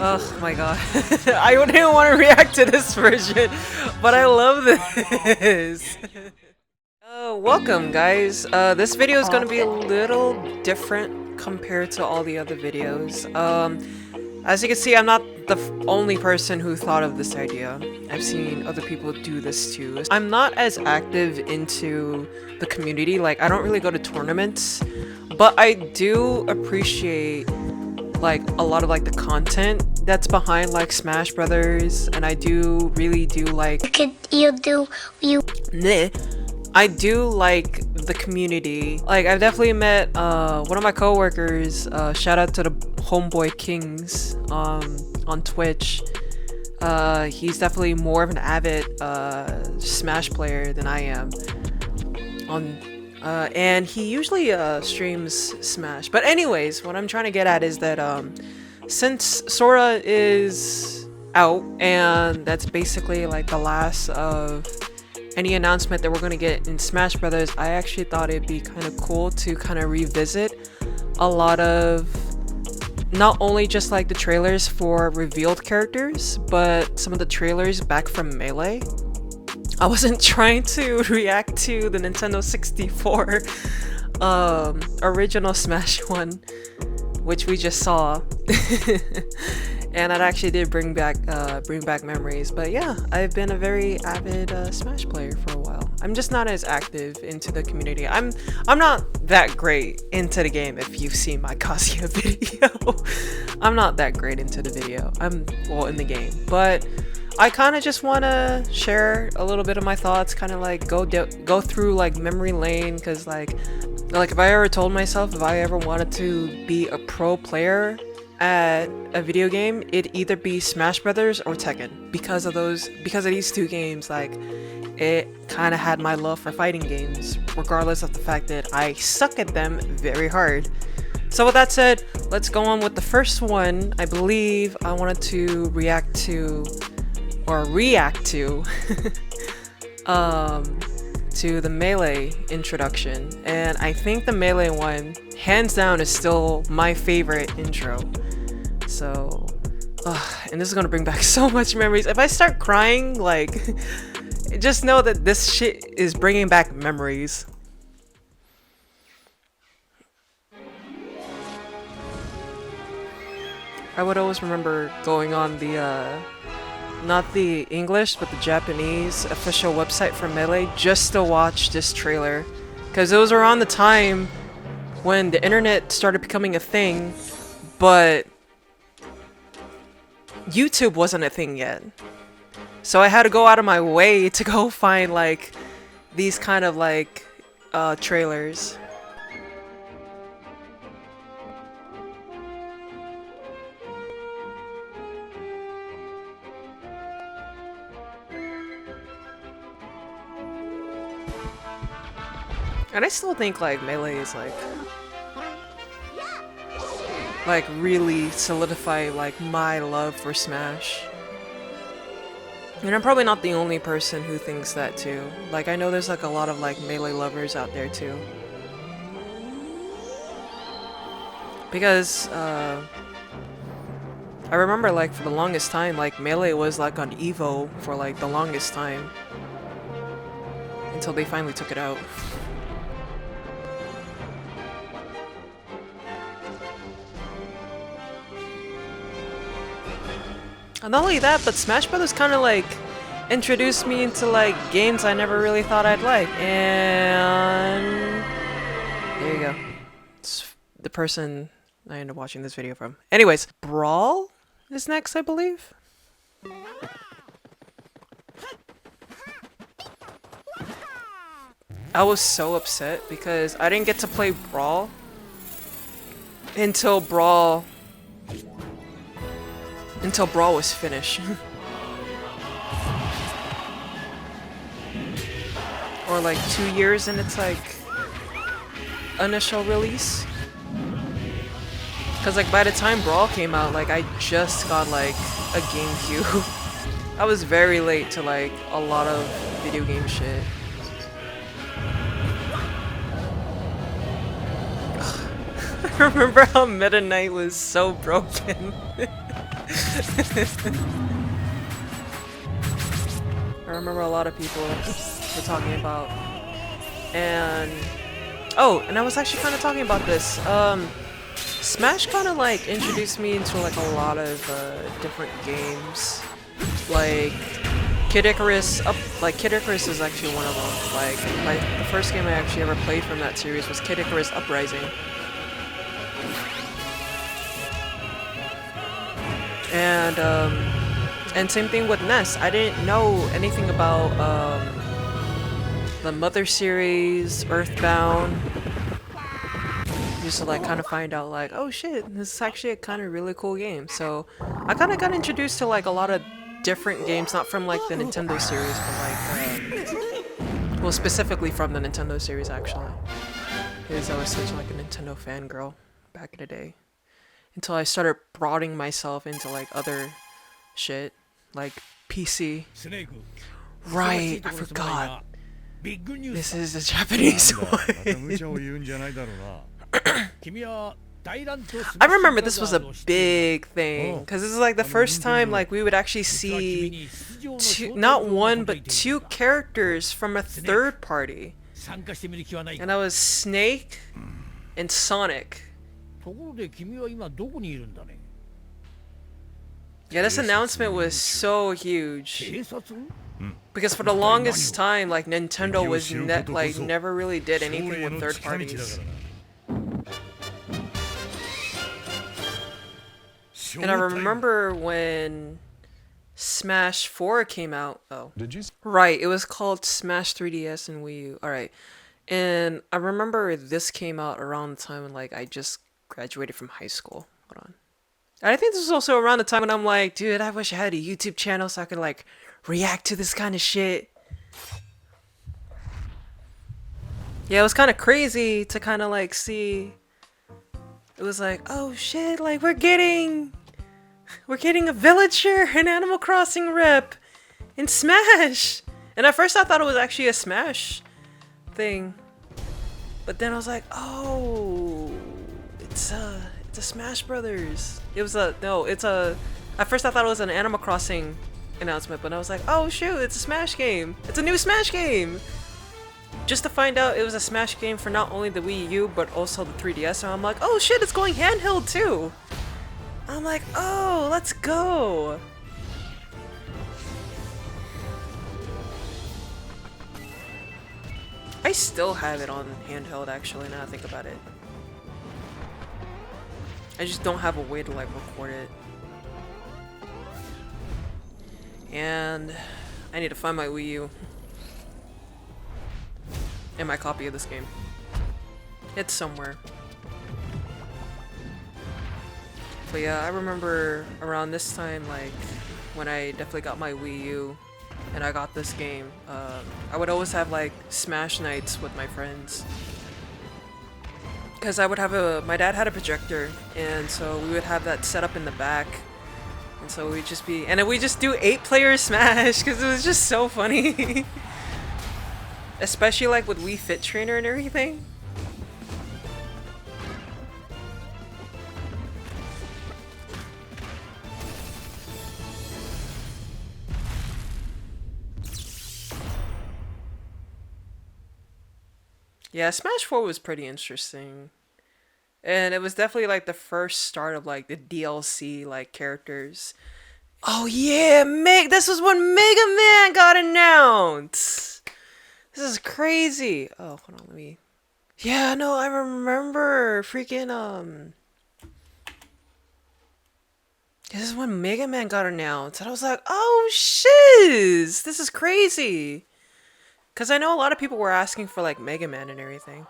Oh my god. I wouldn't even want to react to this version, but I love this. Welcome guys. This video is gonna be a little different compared to all the other videos. As you can see, I'm not the only person who thought of this idea. I've seen other people do this too. I'm not as active into the community, like I don't really go to tournaments, but I do appreciate like a lot of like the content that's behind like Smash Brothers, and I do really do like I do like the community. Like I've definitely met one of my coworkers, shout out to the Homeboy Kings on Twitch. He's definitely more of an avid Smash player than I am and he usually streams Smash. But anyways, what I'm trying to get at is that since Sora is out, and that's basically like the last of any announcement that we're going to get in Smash Brothers, I actually thought it'd be kind of cool to kind of revisit a lot of not only just like the trailers for revealed characters, but some of the trailers back from Melee. I wasn't trying to react to the Nintendo 64 original Smash one, which we just saw. And that actually did bring back memories. But yeah, I've been a very avid Smash player for a while. I'm just not as active into the community. I'm not that great into the game. If you've seen my Kazuya video, I'm not that great into the video. Well, in the game, but I kind of just want to share a little bit of my thoughts, kind of like go through like memory lane, because like if I ever told myself if I ever wanted to be a pro player at a video game, it'd either be Smash Brothers or Tekken. Because of these two games, like it kind of had my love for fighting games, regardless of the fact that I suck at them very hard. So with that said, let's go on with the first one. I believe I wanted to react to to the Melee introduction, and I think the Melee one hands down is still my favorite intro. So and this is gonna bring back so much memories. If I start crying, like just know that this shit is bringing back memories. I would always remember going on the not the English, but the Japanese official website for Melee just to watch this trailer, because it was around the time when the internet started becoming a thing, but YouTube wasn't a thing yet. So I had to go out of my way to go find like these kind of like trailers. And I still think like Melee is like really solidify like my love for Smash. And I'm probably not the only person who thinks that too. Like I know there's like a lot of like Melee lovers out there too. Because I remember like for the longest time, like Melee was like on Evo for like the longest time. Until they finally took it out. And not only that, but Smash Brothers kind of like introduced me into like games I never really thought I'd like. And there you go. It's the person I ended up watching this video from. Anyways, Brawl is next, I believe. I was so upset because I didn't get to play Brawl until Brawl was finished. Or like 2 years in its like initial release. Cause like by the time Brawl came out, like I just got like a GameCube. I was very late to like a lot of video game shit. I remember how Meta Knight was so broken. I remember a lot of people were talking about, and and I was actually kind of talking about this. Smash kind of like introduced me into like a lot of different games, like Kid Icarus. Kid Icarus is actually one of them. Like the first game I actually ever played from that series was Kid Icarus Uprising. And same thing with NES. I didn't know anything about the Mother series, Earthbound. Just to like kind of find out like, oh shit, this is actually a kind of really cool game. So I kind of got introduced to like a lot of different games, not from like the Nintendo series, but like well, specifically from the Nintendo series actually. Because I was such like a Nintendo fangirl back in the day. Until I started broadening myself into like other shit, like PC. Right, I forgot. This is a Japanese one. I remember this was a big thing because this is like the first time like we would actually see not one but two characters from a third party, and that was Snake and Sonic. Yeah, this announcement was so huge because for the longest time, like Nintendo was never really did anything with third parties. And I remember when Smash 4 came out. Oh, did you? Right, it was called Smash 3DS and Wii U. All right, and I remember this came out around the time when like I just graduated from high school. Hold on. And I think this was also around the time when I'm like, dude, I wish I had a YouTube channel so I could like react to this kind of shit. Yeah, it was kind of crazy to kind of like see. It was like, oh shit, like we're getting a villager in Animal Crossing rep in Smash. And at first I thought it was actually a Smash thing. But then I was like, oh, it's a Smash Brothers. At first I thought it was an Animal Crossing announcement, but I was like, oh shoot, it's a Smash game. It's a new Smash game. Just to find out it was a Smash game for not only the Wii U, but also the 3DS, and I'm like, oh shit, it's going handheld too. I'm like, oh, let's go. I still have it on handheld actually, now I think about it. I just don't have a way to like record it. And I need to find my Wii U. And my copy of this game. It's somewhere. But yeah, I remember around this time, like, when I definitely got my Wii U and I got this game, I would always have like Smash nights with my friends. Because I would have my dad had a projector, and so we would have that set up in the back. And so we'd just be, and then we just do 8-player Smash, because it was just so funny. Especially like with Wii Fit Trainer and everything. Yeah, Smash 4 was pretty interesting. And it was definitely like the first start of like the DLC like characters. Oh yeah, this was when Mega Man got announced. This is crazy. Oh, hold on, let me. Yeah, no, I remember freaking This is when Mega Man got announced, and I was like, oh shiz, this is crazy. Cause I know a lot of people were asking for like Mega Man and everything.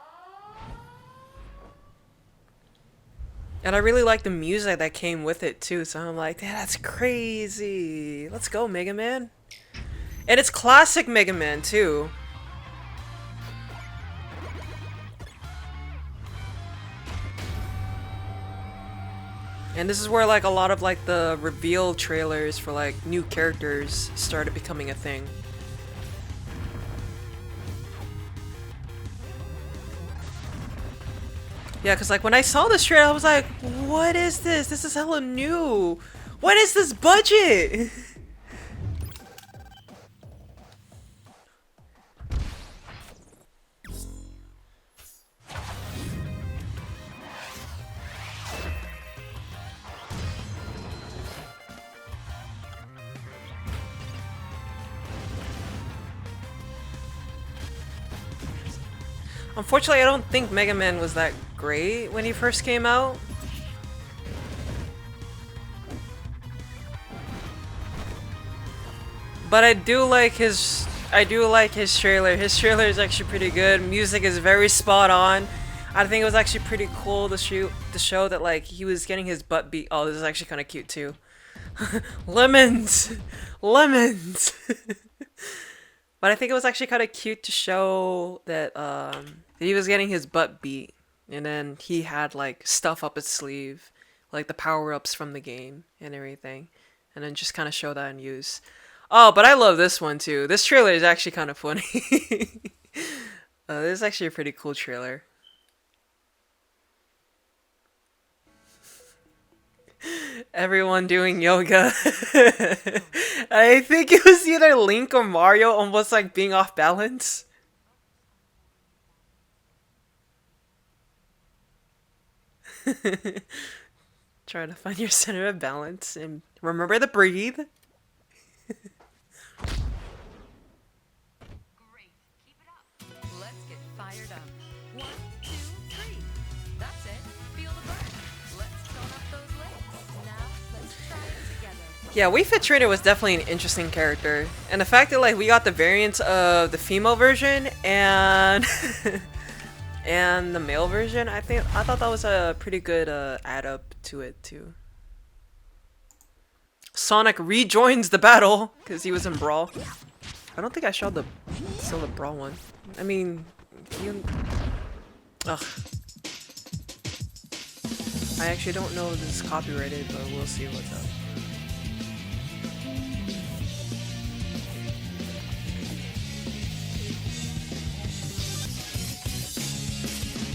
And I really like the music that came with it too, so I'm like, yeah, that's crazy. Let's go, Mega Man. And it's classic Mega Man too. And this is where like a lot of like the reveal trailers for like new characters started becoming a thing. Yeah, because like when I saw this trailer, I was like, what is this? This is hella new. What is this budget? Unfortunately, I don't think Mega Man was that great when he first came out. But I do like his trailer. His trailer is actually pretty good. Music is very spot on. I think it was actually pretty cool to show that like he was getting his butt beat. Oh, this is actually kind of cute too. Lemons, lemons. But I think it was actually kind of cute to show that he was getting his butt beat, and then he had like stuff up his sleeve, like the power-ups from the game and everything, and then just kind of show that in use. Oh, but I love this one too. This trailer is actually kind of funny. This is actually a pretty cool trailer. Everyone doing yoga. I think it was either Link or Mario almost like being off balance. Try to find your center of balance and remember to breathe. Great. Keep it up. Let's get fired up. 1, 2, 3. That's it. Feel the burn. Let's tone up those legs. Now, let's try it together. Yeah, Wii Fit Trainer was definitely an interesting character. And the fact that like we got the variants of the female version and and the male version, I thought that was a pretty good add up to it too. Sonic rejoins the battle because he was in Brawl. I don't think I showed the Brawl one. I mean, ugh. I actually don't know if this is copyrighted, but we'll see what's up.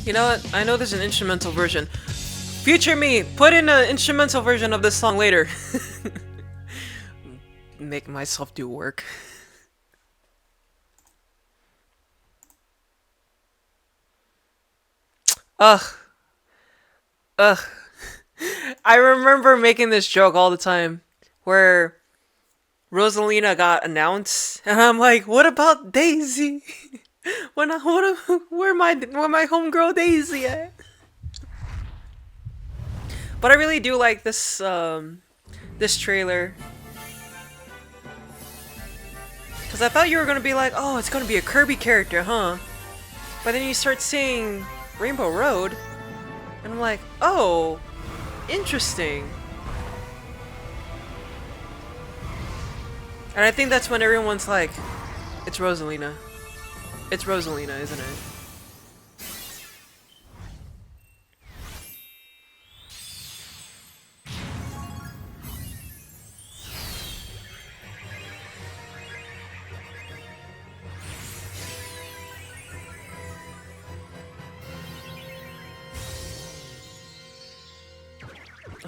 You know what? I know there's an instrumental version. Future me, put in an instrumental version of this song later. Make myself do work. Ugh. Ugh. I remember making this joke all the time where Rosalina got announced and I'm like, what about Daisy? Where my homegirl Daisy at? But I really do like this this trailer. Cause I thought you were gonna be like, oh, it's gonna be a Kirby character, huh? But then you start seeing Rainbow Road, and I'm like, oh, interesting. And I think that's when everyone's like, it's Rosalina. It's Rosalina, isn't it?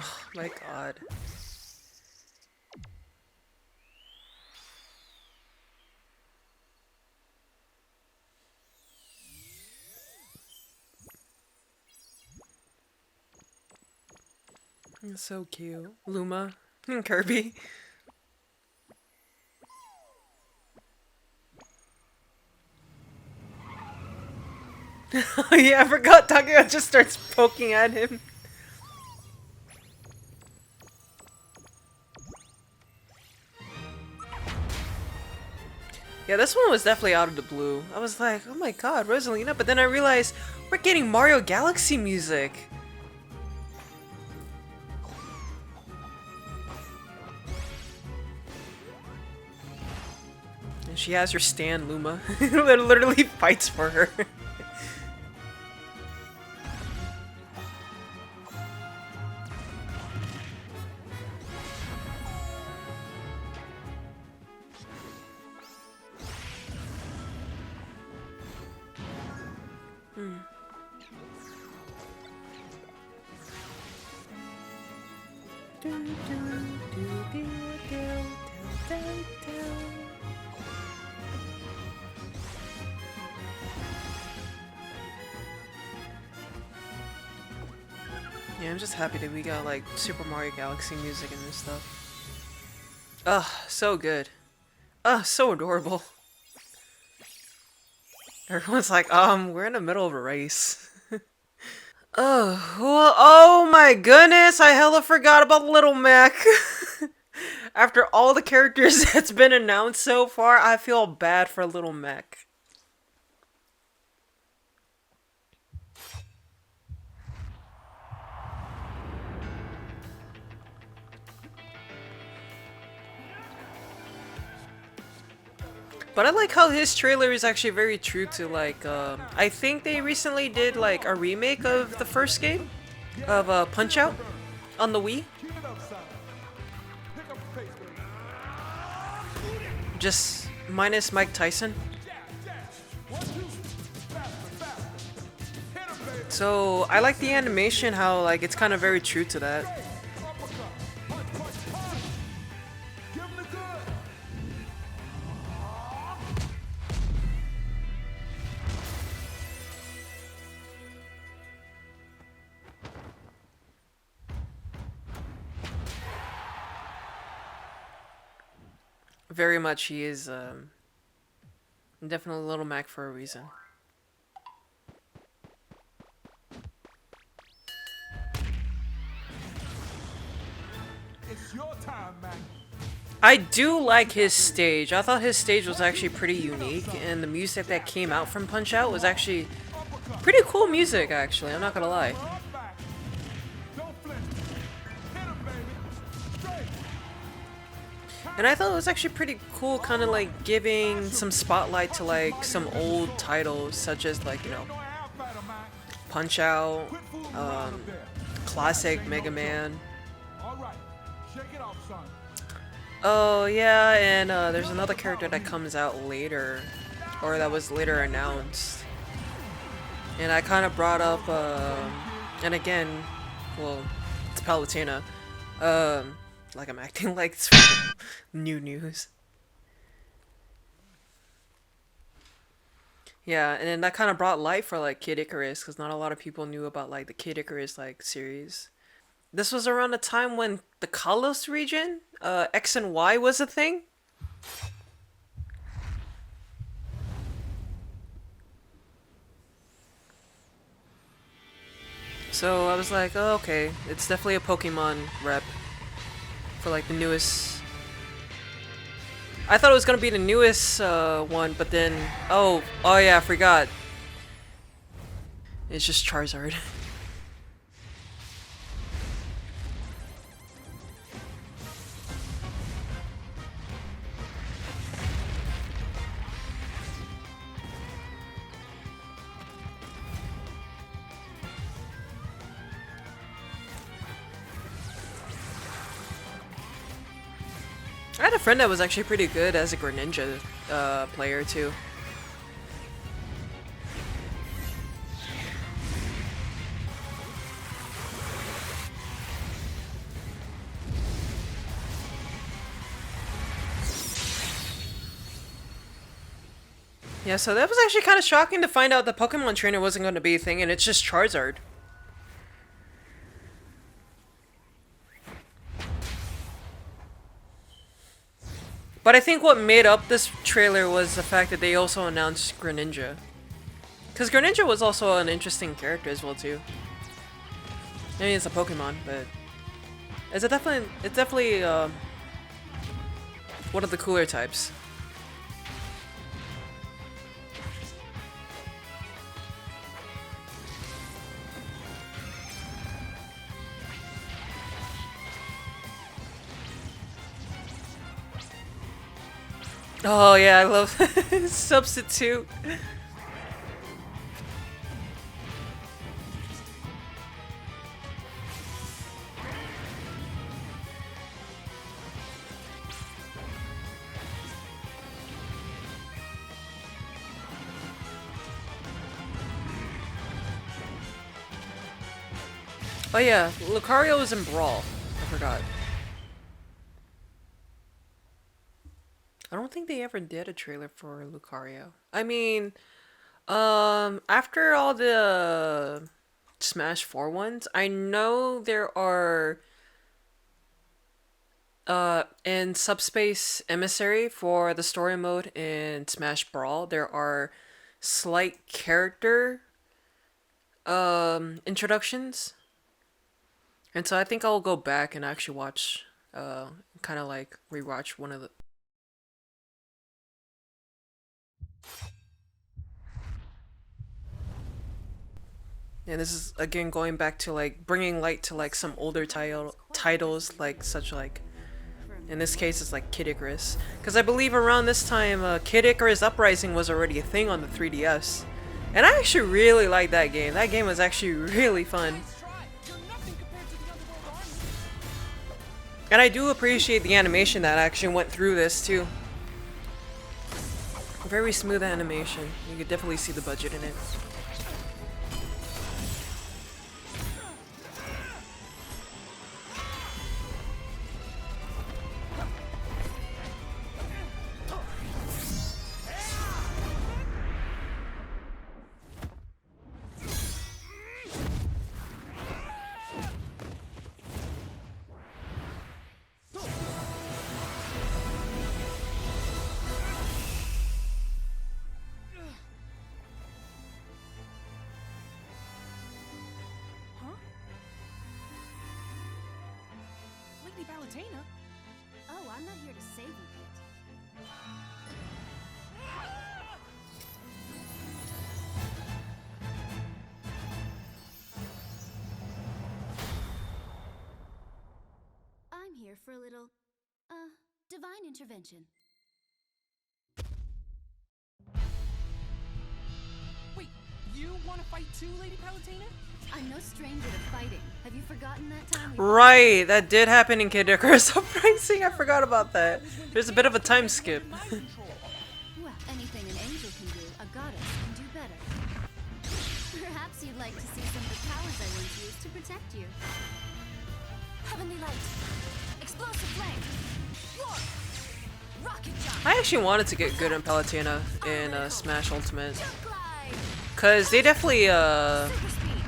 Oh my god. It's so cute. Luma and Kirby. Oh yeah, I forgot Takeo just starts poking at him. Yeah, this one was definitely out of the blue. I was like, oh my god, Rosalina, but then I realized we're getting Mario Galaxy music. And she has her stand, Luma. That literally fights for her. Yeah, I'm just happy that we got like Super Mario Galaxy music and this stuff. Ugh, so good. Ugh, so adorable. Everyone's like, we're in the middle of a race. Oh, well, oh my goodness, I hella forgot about Little Mac. After all the characters that's been announced so far, I feel bad for Little Mac. But I like how his trailer is actually very true to like, I think they recently did like a remake of the first game of Punch Out on the Wii. Just minus Mike Tyson. So I like the animation, how like it's kind of very true to that. Very much he is definitely Little Mac for a reason. It's your time, man. I do like his stage. I thought his stage was actually pretty unique, and the music that came out from Punch Out was actually pretty cool music, actually. I'm not gonna lie. Don't flinch. Hit him, baby. Straight. And I thought it was actually pretty cool, kind of like giving some spotlight to like some old titles, such as like, you know, No half battle, man. Punch Out, Quit fooling around up there. classic Mega Man. All right. Shake it off, son. Oh yeah, and there's another character that comes out later, or that was later announced. And I kind of brought up, and again, well, it's Palutena. Like I'm acting like it's new news. Yeah, and then that kind of brought light for like Kid Icarus, because not a lot of people knew about like the Kid Icarus like series. This was around the time when the Kalos region, X and Y was a thing. So I was like, oh, okay, it's definitely a Pokemon rep for like the newest. I thought it was gonna be the newest one, but then, oh yeah, I forgot. It's just Charizard. I had a friend that was actually pretty good as a Greninja player too. Yeah, so that was actually kind of shocking to find out the Pokemon trainer wasn't going to be a thing, and it's just Charizard. But I think what made up this trailer was the fact that they also announced Greninja. Because Greninja was also an interesting character as well too. I mean, it's a Pokemon, but it's definitely one of the cooler types. Oh yeah, I love Substitute. Oh yeah, Lucario was in Brawl. I forgot. I don't think they ever did a trailer for Lucario. I mean, after all the Smash 4 ones. I know there are in Subspace Emissary for the story mode in Smash Brawl, there are slight character introductions. And so I think I'll go back and actually watch kind of like rewatch one of the And this is again going back to like bringing light to like some older titles like such like in this case it's like Kid Icarus, because I believe around this time Kid Icarus Uprising was already a thing on the 3DS, and I actually really liked that game. That game was actually really fun, and I do appreciate the animation that actually went through this too. Very smooth animation. You could definitely see the budget in it. Palutena? Oh, I'm not here to save you, Pit. I'm here for a little, divine intervention. Wait, you want to fight too, Lady Palutena? I'm no stranger to fighting. Have you forgotten that time we Right, that did happen in Kid Icarus Uprising. I forgot about that. There's a bit of a time skip. Well, anything an angel can do, a goddess can do better. Perhaps you'd like to see some of the powers I once used to protect you. Heavenly light, explosive flame, warp, rocket jump, I actually wanted to get good in Palutena in Smash Ultimate, jump glide, cause they definitely super speed,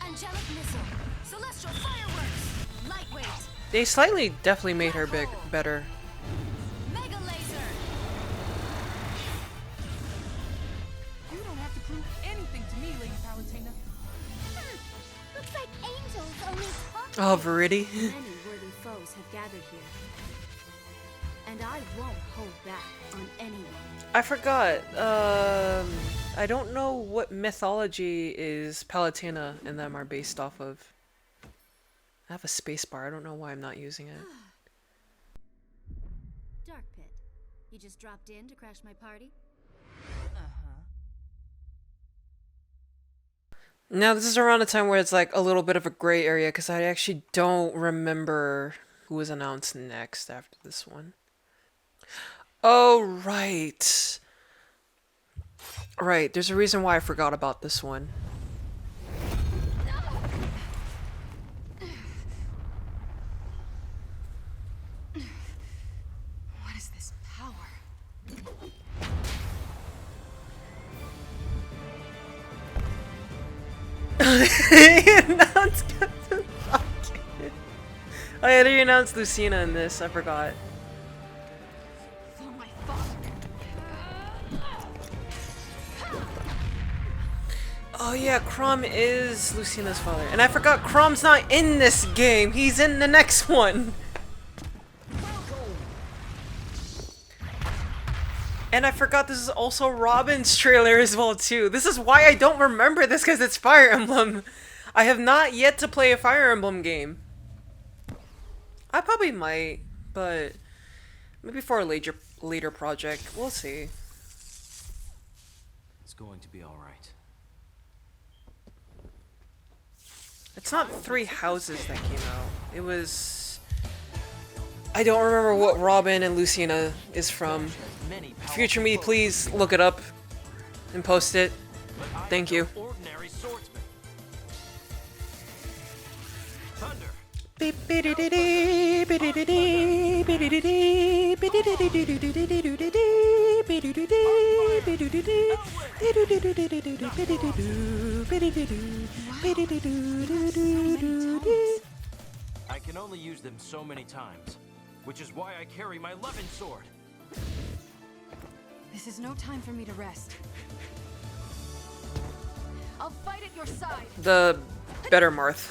angelic missile, celestial fireworks, lightweight, they slightly definitely made her better. mega laser. You don't have to prove anything to me, Lady Palutena. Looks like angels only talk. Oh, Viridi. Many worthy foes have gathered here, and I won't hold back on anyone. I forgot. I don't know what mythology is Palutena and them are based off of. I have a space bar. I don't know why I'm not using it. Dark Pit, you just dropped in to crash my party? Now this is around the time where it's like a little bit of a gray area because I actually don't remember who was announced next after this one. Oh, right. Right, there's a reason why I forgot about this one. What is this power? He announced Captain Falcon. Oh yeah, they announced Lucina in this, I forgot. Oh my father. Oh yeah, Crom is Lucina's father. And I forgot Crom's not in this game, he's in the next one. And I forgot this is also Robin's trailer as well too. This is why I don't remember this, because it's Fire Emblem. I have not yet to play a Fire Emblem game. I probably might, but maybe for a later project. We'll see. It's going to be all right. It's not Three Houses that came out. It was... I don't remember what Robin and Lucina is from. Future me, please look it up and post it. Thank you. Ordinary swordsman. Thunder. I can only use them so many times, which is why I carry my loving sword. This is no time for me to rest. I'll fight at your side. The better Marth.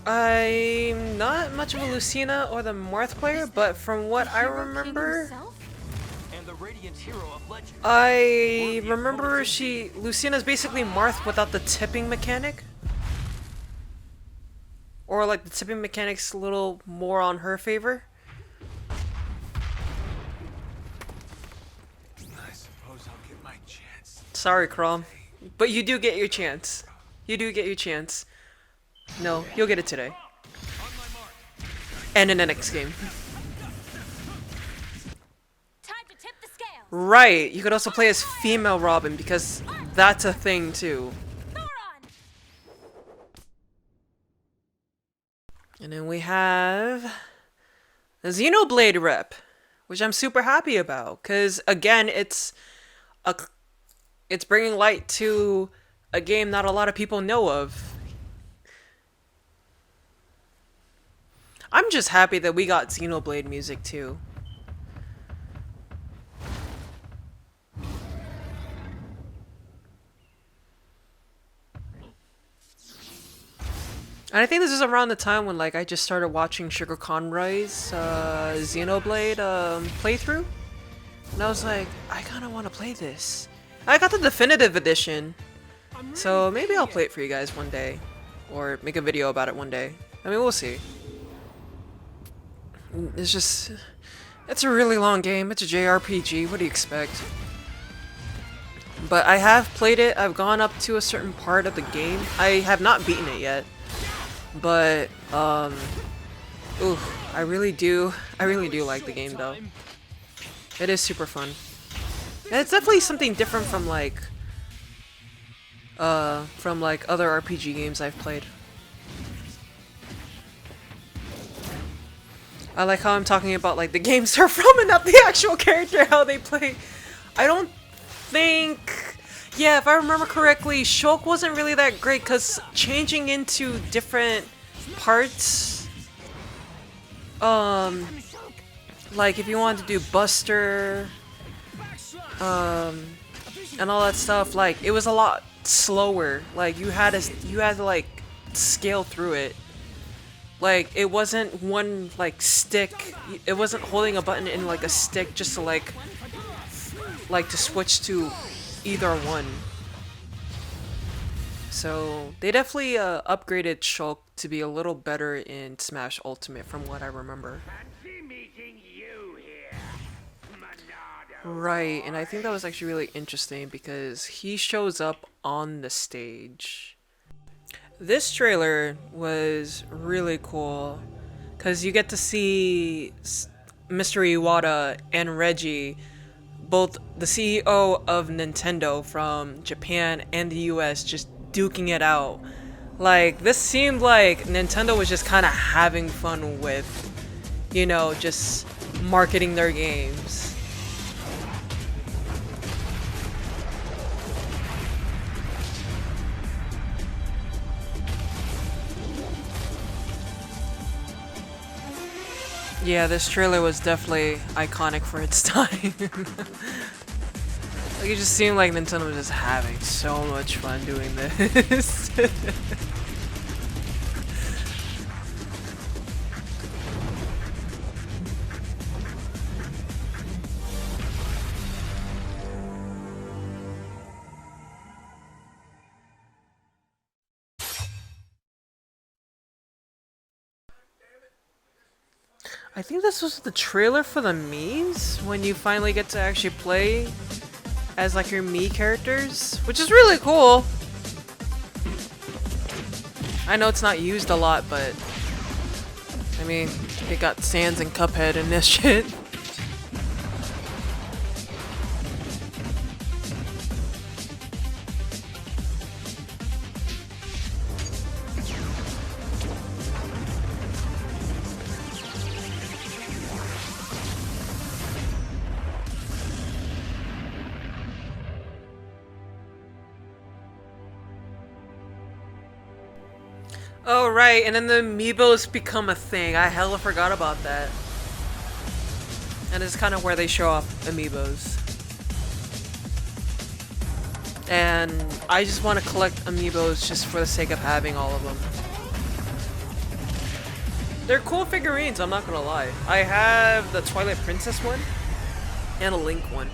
I'm not much of a Lucina or the Marth player, but from what I remember, And the radiant hero of legend. I remember Lucina's basically Marth without the tipping mechanic. Or like the tipping mechanic's a little more on her favor. I suppose I'll get my chance. Sorry, Crom. But you do get your chance. You do get your chance. No, you'll get it today. And in the next game. Time to tip the scales. Right, you could also play as female Robin because that's a thing too. Thoron. And then we have the Xenoblade rep, which I'm super happy about because again, it's bringing light to a game not a lot of people know of. I'm just happy that we got Xenoblade music too. And I think this is around the time when like I just started watching Sugar Conroy's Xenoblade playthrough. And I was like, I kinda wanna play this. I got the definitive edition. So maybe I'll play it for you guys one day. Or make a video about it one day. I mean, we'll see. It's a really long game. It's a JRPG. What do you expect? But I have played it. I've gone up to a certain part of the game. I have not beaten it yet. But, ooh, I really do like the game though. It is super fun. And it's definitely something different from like other RPG games I've played. I like how I'm talking about like the games they're from and not the actual character, how they play. I don't think... Yeah, if I remember correctly, Shulk wasn't really that great because changing into different parts... like if you wanted to do Buster... and all that stuff, like it was a lot slower. Like you had to like scale through it. Like, it wasn't one, like, stick. It wasn't holding a button in, like, a stick just to, like to switch to either one. So, they definitely upgraded Shulk to be a little better in Smash Ultimate from what I remember. Right, and I think that was actually really interesting because he shows up on the stage. This trailer was really cool because you get to see Mr. Iwata and Reggie, both the CEO of Nintendo from Japan and the US, just duking it out. Like, this seemed like Nintendo was just kind of having fun with, you know, just marketing their games. Yeah, this trailer was definitely iconic for its time. Like, it just seemed like Nintendo was just having so much fun doing this. I think this was the trailer for the Miis, when you finally get to actually play as like your Mii characters, which is really cool. I know it's not used a lot, but I mean, they got Sans and Cuphead in this shit. Oh, right, and then the amiibos become a thing. I hella forgot about that. And it's kind of where they show off amiibos. And I just want to collect amiibos just for the sake of having all of them. They're cool figurines, I'm not gonna lie. I have the Twilight Princess one and a Link one.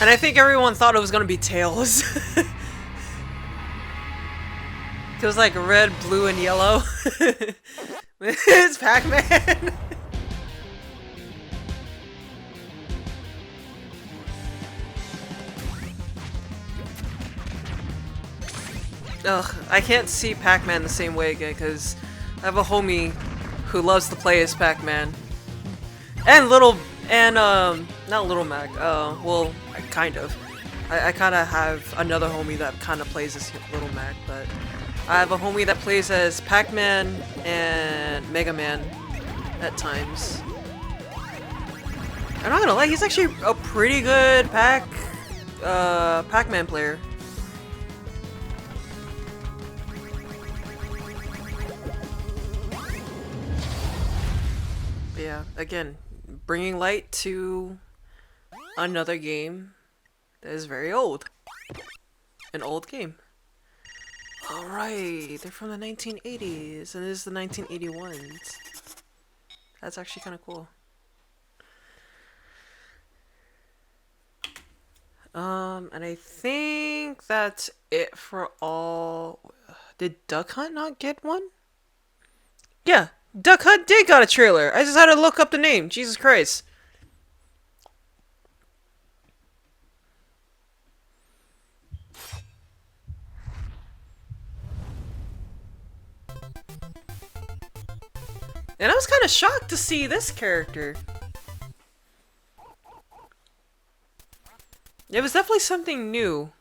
And I think everyone thought it was gonna be Tails. It was like red, blue, and yellow. It's PacMan. Ugh, I can't see PacMan the same way again because I have a homie who loves to play as PacMan. And not Little Mac, well, kind of. I kind of have another homie that kind of plays as Little Mac, but I have a homie that plays as PacMan and Mega Man at times. I'm not gonna lie, he's actually a pretty good Pac-Man player. But yeah, again, bringing light to another game that is very old. An old game. Alright, they're from the 1980s, and this is the 1981s. That's actually kind of cool. And I think that's it for all. Did Duck Hunt not get one? Yeah, Duck Hunt did got a trailer. I just had to look up the name. Jesus Christ. And I was kind of shocked to see this character. It was definitely something new.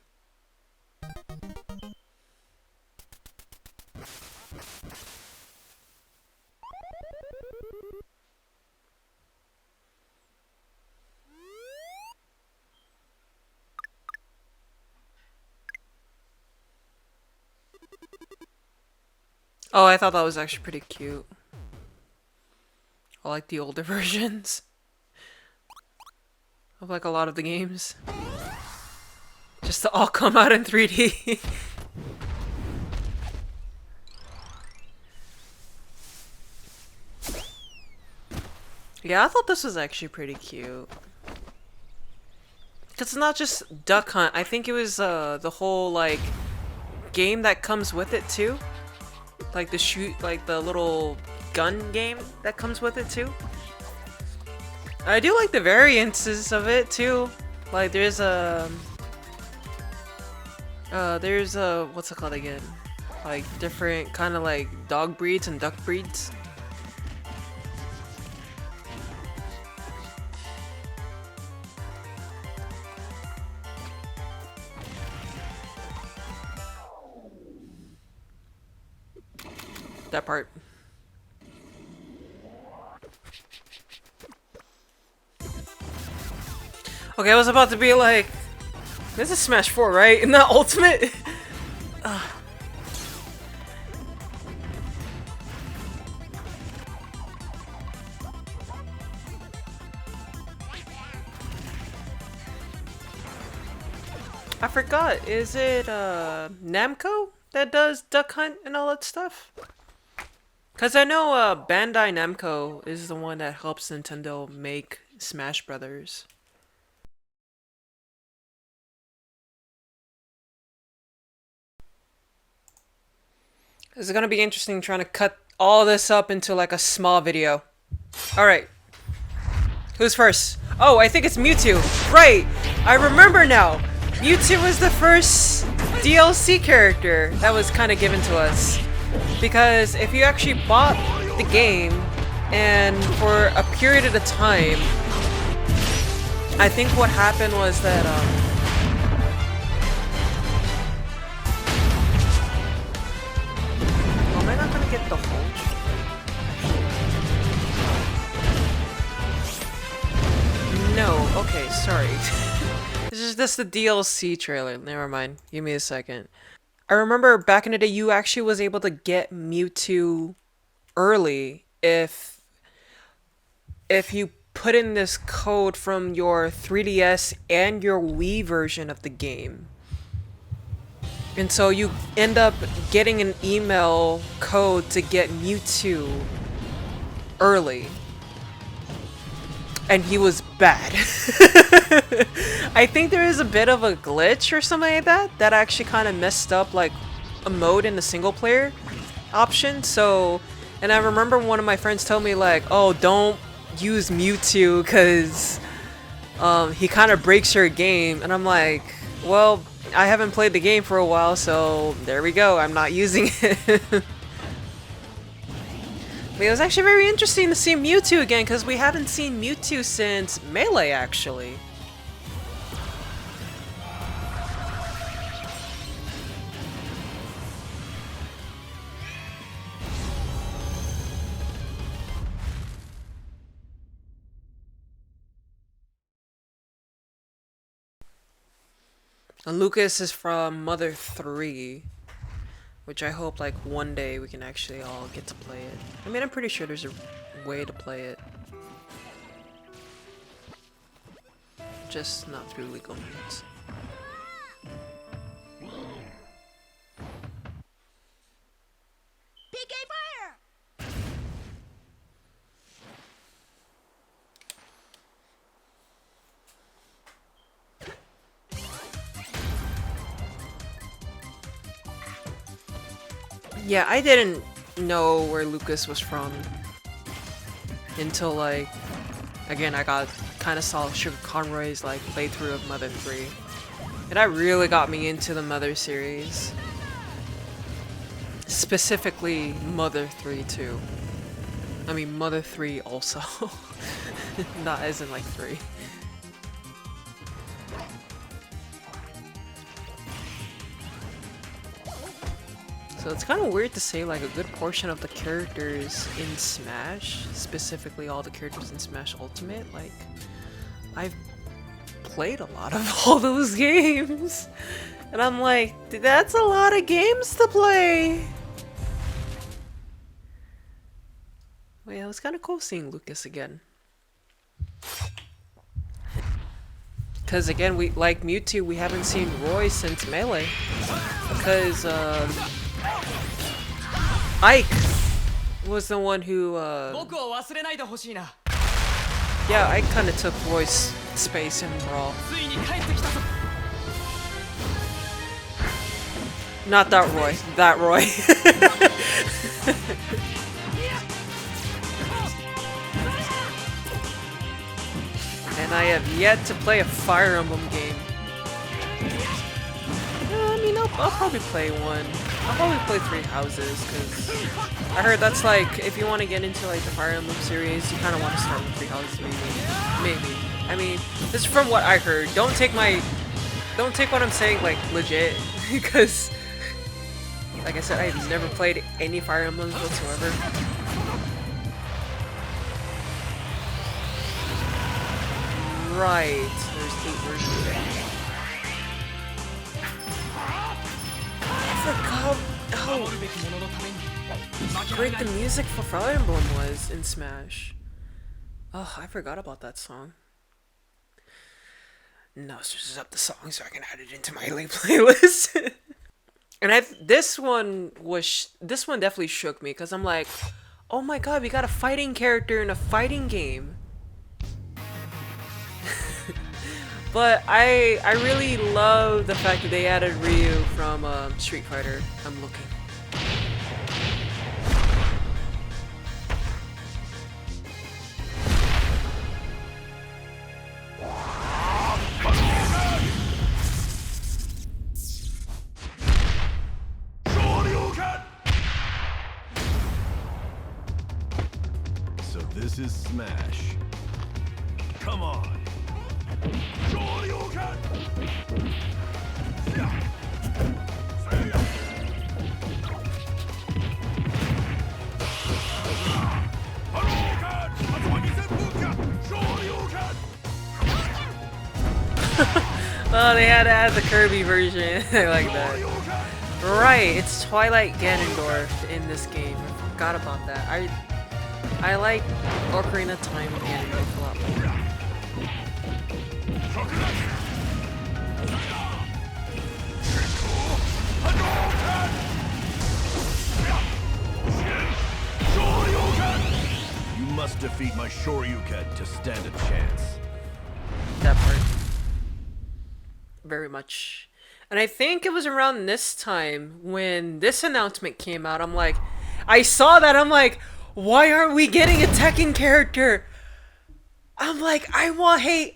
Oh, I thought that was actually pretty cute. I like the older versions of like a lot of the games. Just to all come out in 3D. Yeah, I thought this was actually pretty cute. Cause it's not just Duck Hunt. I think it was the whole like game that comes with it too. Like the little gun game that comes with it too. I do like the variances of it too. Like there's what's it called again? Like different kind of like dog breeds and duck breeds. That part. Okay, I was about to be like, this is Smash 4, right? And not Ultimate? I forgot, is it Namco that does Duck Hunt and all that stuff? Cause I know Bandai Namco is the one that helps Nintendo make Smash Brothers. This is gonna be interesting trying to cut all this up into like a small video. Alright. Who's first? Oh, I think it's Mewtwo. Right! I remember now! Mewtwo was the first DLC character that was kind of given to us. Because if you actually bought the game, and for a period of time, I think what happened was that, I get the whole trailer? No, okay, sorry. This is just the DLC trailer. Never mind. Give me a second. I remember back in the day you actually was able to get Mewtwo early if you put in this code from your 3DS and your Wii version of the game. And so you end up getting an email code to get Mewtwo early. And he was bad. I think there is a bit of a glitch or something like that actually kind of messed up like a mode in the single player option. So, and I remember one of my friends told me like, oh, don't use Mewtwo because he kind of breaks your game. And I'm like, well, I haven't played the game for a while, so there we go. I'm not using it. But it was actually very interesting to see Mewtwo again, because we haven't seen Mewtwo since Melee, actually. And Lucas is from Mother 3. Which I hope like one day we can actually all get to play it. I mean, I'm pretty sure there's a way to play it. Just not through legal means. PK fire! Yeah, I didn't know where Lucas was from until like, again, I kind of saw Sugar Conroy's like playthrough of Mother 3. And that really got me into the Mother series. Specifically Mother 3 too. I mean Mother 3 also. Not as in like 3. So it's kind of weird to say like a good portion of the characters in Smash, specifically all the characters in Smash Ultimate, like I've played a lot of all those games. And I'm like, that's a lot of games to play. Well, yeah, it was kind of cool seeing Lucas again. Because again, we like Mewtwo, we haven't seen Roy since Melee. Because Ike was the one who yeah, Ike kind of took Roy's space in Brawl. Not that Roy, that Roy. And I have yet to play a Fire Emblem game. I mean, I'll probably play one. I'll probably play Three Houses, because I heard that's like, if you want to get into like the Fire Emblem series, you kind of want to start with Three Houses, maybe. I mean, this is from what I heard. Don't take what I'm saying like legit, because like I said, I've never played any Fire Emblems whatsoever. Right, there's 8 versions of it. I forgot how great the music for Fire Emblem was in Smash. Oh, I forgot about that song. No, switches up the song so I can add it into my playlist. And this one definitely shook me, because I'm like, oh my god, we got a fighting character in a fighting game. But I really love the fact that they added Ryu from Street Fighter. I'm looking. So this is Smash. Come on. Oh, they had to add the Kirby version. I like that. Right, it's Twilight Ganondorf in this game. I forgot about that. I like Ocarina of Time Ganondorf a lot more. You must defeat my Shoryuken to stand a chance. That part. Very much. And I think it was around this time when this announcement came out. I'm like, I saw that. I'm like, why aren't we getting a Tekken character? I'm like, and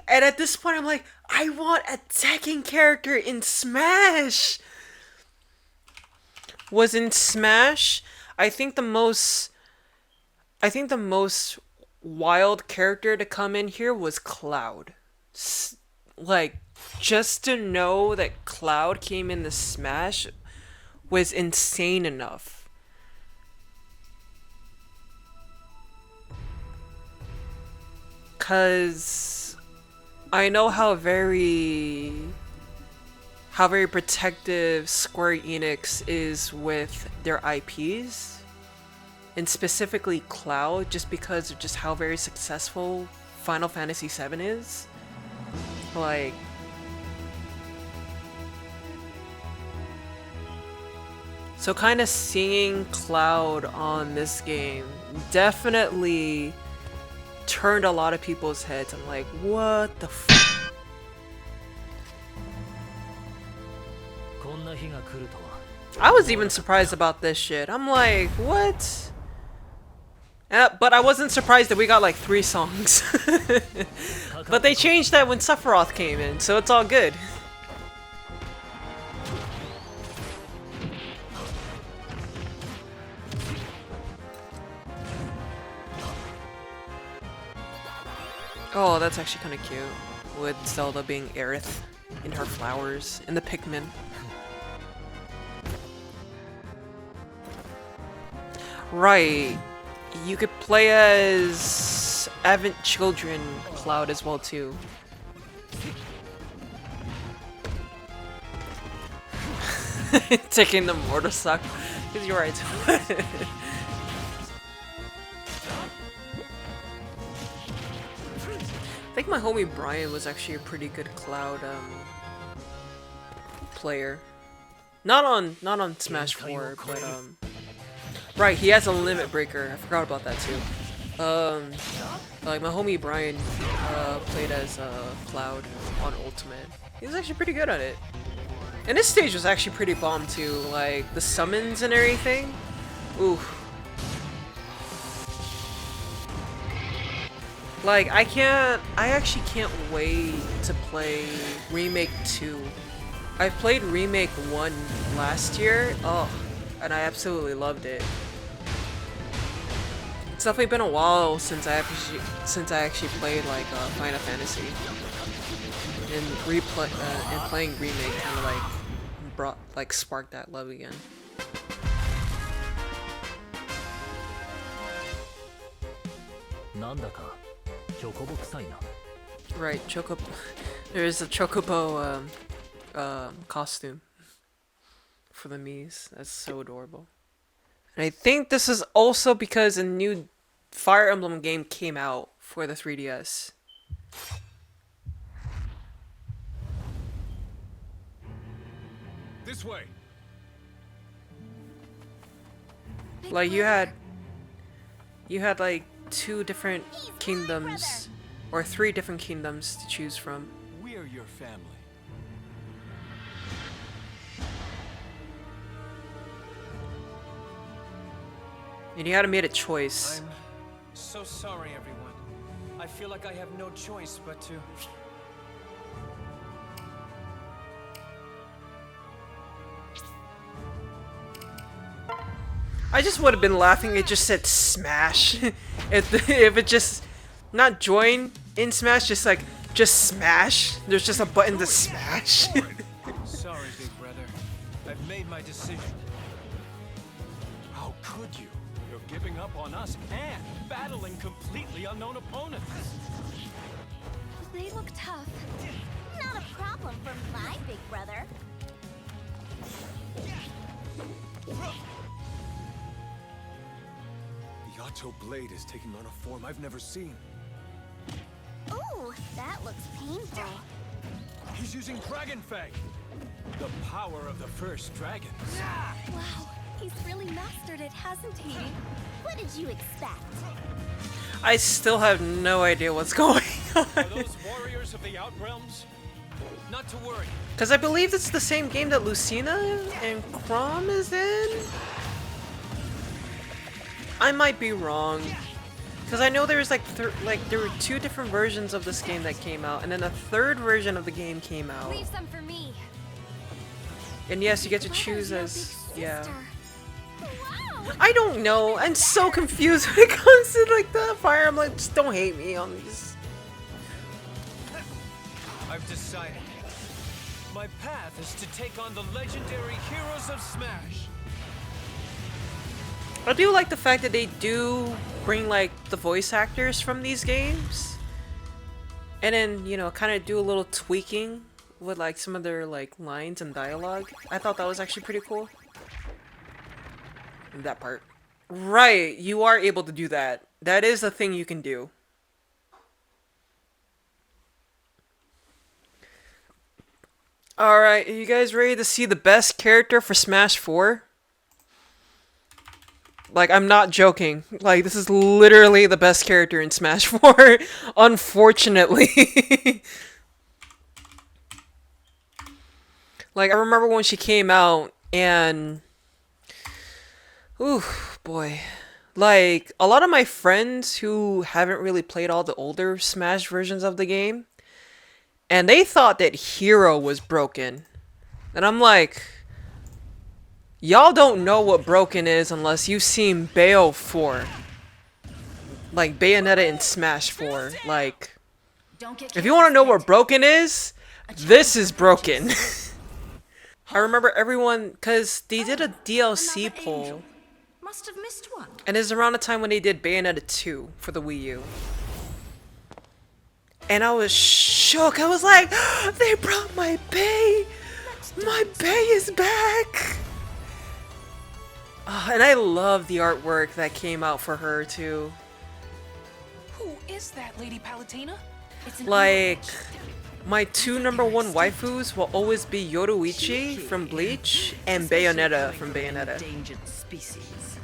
at this point, I'm like, I want a Tekken character in Smash. Was in Smash, I think the most wild character to come in here was Cloud. Like, just to know that Cloud came in the Smash was insane enough. Cause I know how very protective Square Enix is with their IPs, and specifically Cloud, just because of just how very successful Final Fantasy VII is. Like, so kind of seeing Cloud on this game definitely turned a lot of people's heads. I'm like, what the f? I was even surprised about this shit. I'm like, what? But I wasn't surprised that we got like 3 songs. But they changed that when Sephiroth came in, so it's all good. Oh, that's actually kind of cute. With Zelda being Aerith in her flowers and the Pikmin. Right. You could play as Advent Children Cloud as well too. Taking the mortar suck. Because you're right. I think my homie Brian was actually a pretty good Cloud player. Not on Smash 4, but right, he has a limit breaker. I forgot about that too. Like my homie Brian played as Cloud on Ultimate. He was actually pretty good at it. And this stage was actually pretty bomb too, like the summons and everything. Ooh. Like, I actually can't wait to play Remake 2. I played Remake 1 last year, and I absolutely loved it. It's definitely been a while since I actually played like Final Fantasy. And playing Remake kind of like sparked that love again. Right, Chocobo. There's a Chocobo costume for the Miis. That's so adorable. And I think this is also because a new Fire Emblem game came out for the 3DS. This way. Like you had like 2 different kingdoms, or 3 different kingdoms to choose from. We're your family. And you had to make a choice. I'm so sorry, everyone. I feel like I have no choice but to... I just would have been laughing. It just said Smash. if it just not join in Smash, just Smash. There's just a button to smash. Sorry, big brother. I've made my decision. How could you? You're giving up on us and battling completely unknown opponents. They look tough. not a problem for my big brother. The Otto blade is taking on a form I've never seen. Ooh, that looks painful. He's using Dragon Fang! The power of the first dragons. Wow, he's really mastered it, hasn't he? What did you expect? I still have no idea what's going Are on. those warriors of the Outrealms? Not to worry. Because I believe it's the same game that Lucina and Chrom is in? I might be wrong. Because I know there's like there were 2 different versions of this game that came out, and then a 3rd version of the game came out. Leave some for me. And yes, you get to Brother's choose your as big yeah. sister. Wow. I don't know. I'm so confused when it comes to like the Fire Emblem. Just don't hate me on these. I've decided. My path is to take on the legendary heroes of Smash. I do like the fact that they do bring like the voice actors from these games, and then you know kind of do a little tweaking with like some of their like lines and dialogue. I thought that was actually pretty cool. That part. Right, you are able to do that. That is a thing you can do. Alright, are you guys ready to see the best character for Smash 4? Like, I'm not joking. Like, this is literally the best character in Smash 4, unfortunately. Like, I remember when she came out, and... Ooh, boy. Like, a lot of my friends who haven't really played all the older Smash versions of the game, and they thought that Hero was broken. And I'm like... Y'all don't know what broken is unless you've seen Bayo 4. Like, Bayonetta in Smash 4. Like, if you want to know what broken is, this is broken. I remember everyone, because they did a DLC poll. Must have missed one. And it's around the time when they did Bayonetta 2 for the Wii U. And I was shook. I was like, they brought my Bay! My Bay is back! And I love the artwork that came out for her too. Who is that, Lady Palutena? Like, my 2 #1 waifus will always be Yoruichi from Bleach and Bayonetta from Bayonetta. Endangered species.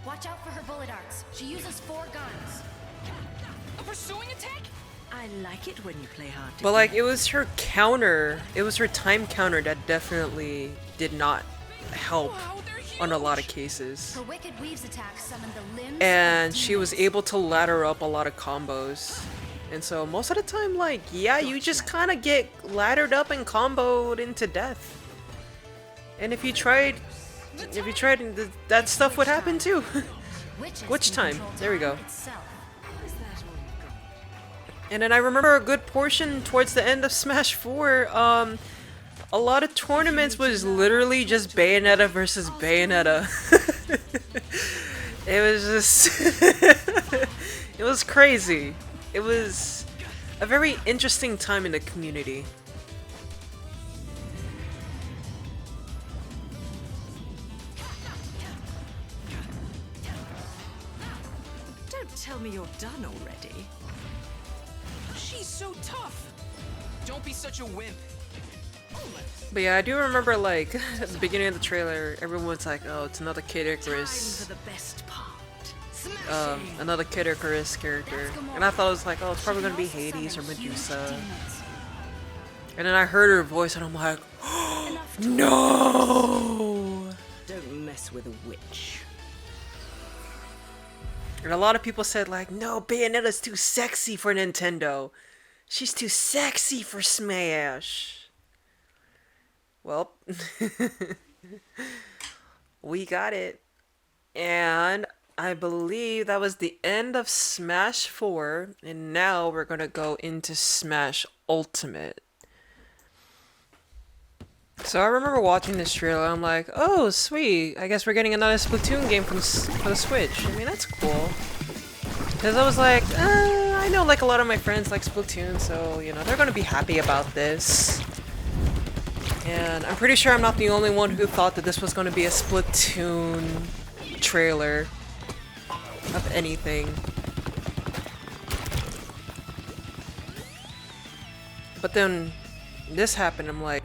Watch out for her bullet arcs. She uses 4 guns. A pursuing attack? I like it when you play hard to But like, it was her counter, it was her time counter that definitely did not help Wow, they're huge. on a lot of cases. Her wicked weaves attack summoned the limbs And of she was demons. able to ladder up a lot of combos. And so most of the time, like, yeah, you just kind of get laddered up and comboed into death. And if you tried, that stuff would happen too. Witches Witch can time. control There we go. time itself. Is that all you got? And then I remember a good portion towards the end of Smash 4, a lot of tournaments was literally just Bayonetta versus Bayonetta. It was just... it was crazy. It was a very interesting time in the community. Don't tell me you're done already. She's so tough. Don't be such a wimp. But yeah, I do remember, like, at the beginning of the trailer, everyone's like, oh, it's another Kid Time Icarus. for the best part. Smashing. Another Kid Icarus character. And I thought it was like, oh, it's probably gonna be Hades or Medusa. And then I heard her voice and I'm like, no! Don't mess with a witch. And a lot of people said like, no, Bayonetta's too sexy for Nintendo. She's too sexy for Smash. Well, we got it. And I believe that was the end of Smash 4. And now we're gonna go into Smash Ultimate. So I remember watching this trailer, I'm like, oh sweet, I guess we're getting another Splatoon game for the Switch. I mean, that's cool. Because I was like, I know know, like a lot of my friends like Splatoon, so, you know, they're gonna be happy about this. And I'm pretty sure I'm not the only one who thought that this was gonna be a Splatoon trailer of anything. But then this happened, I'm like...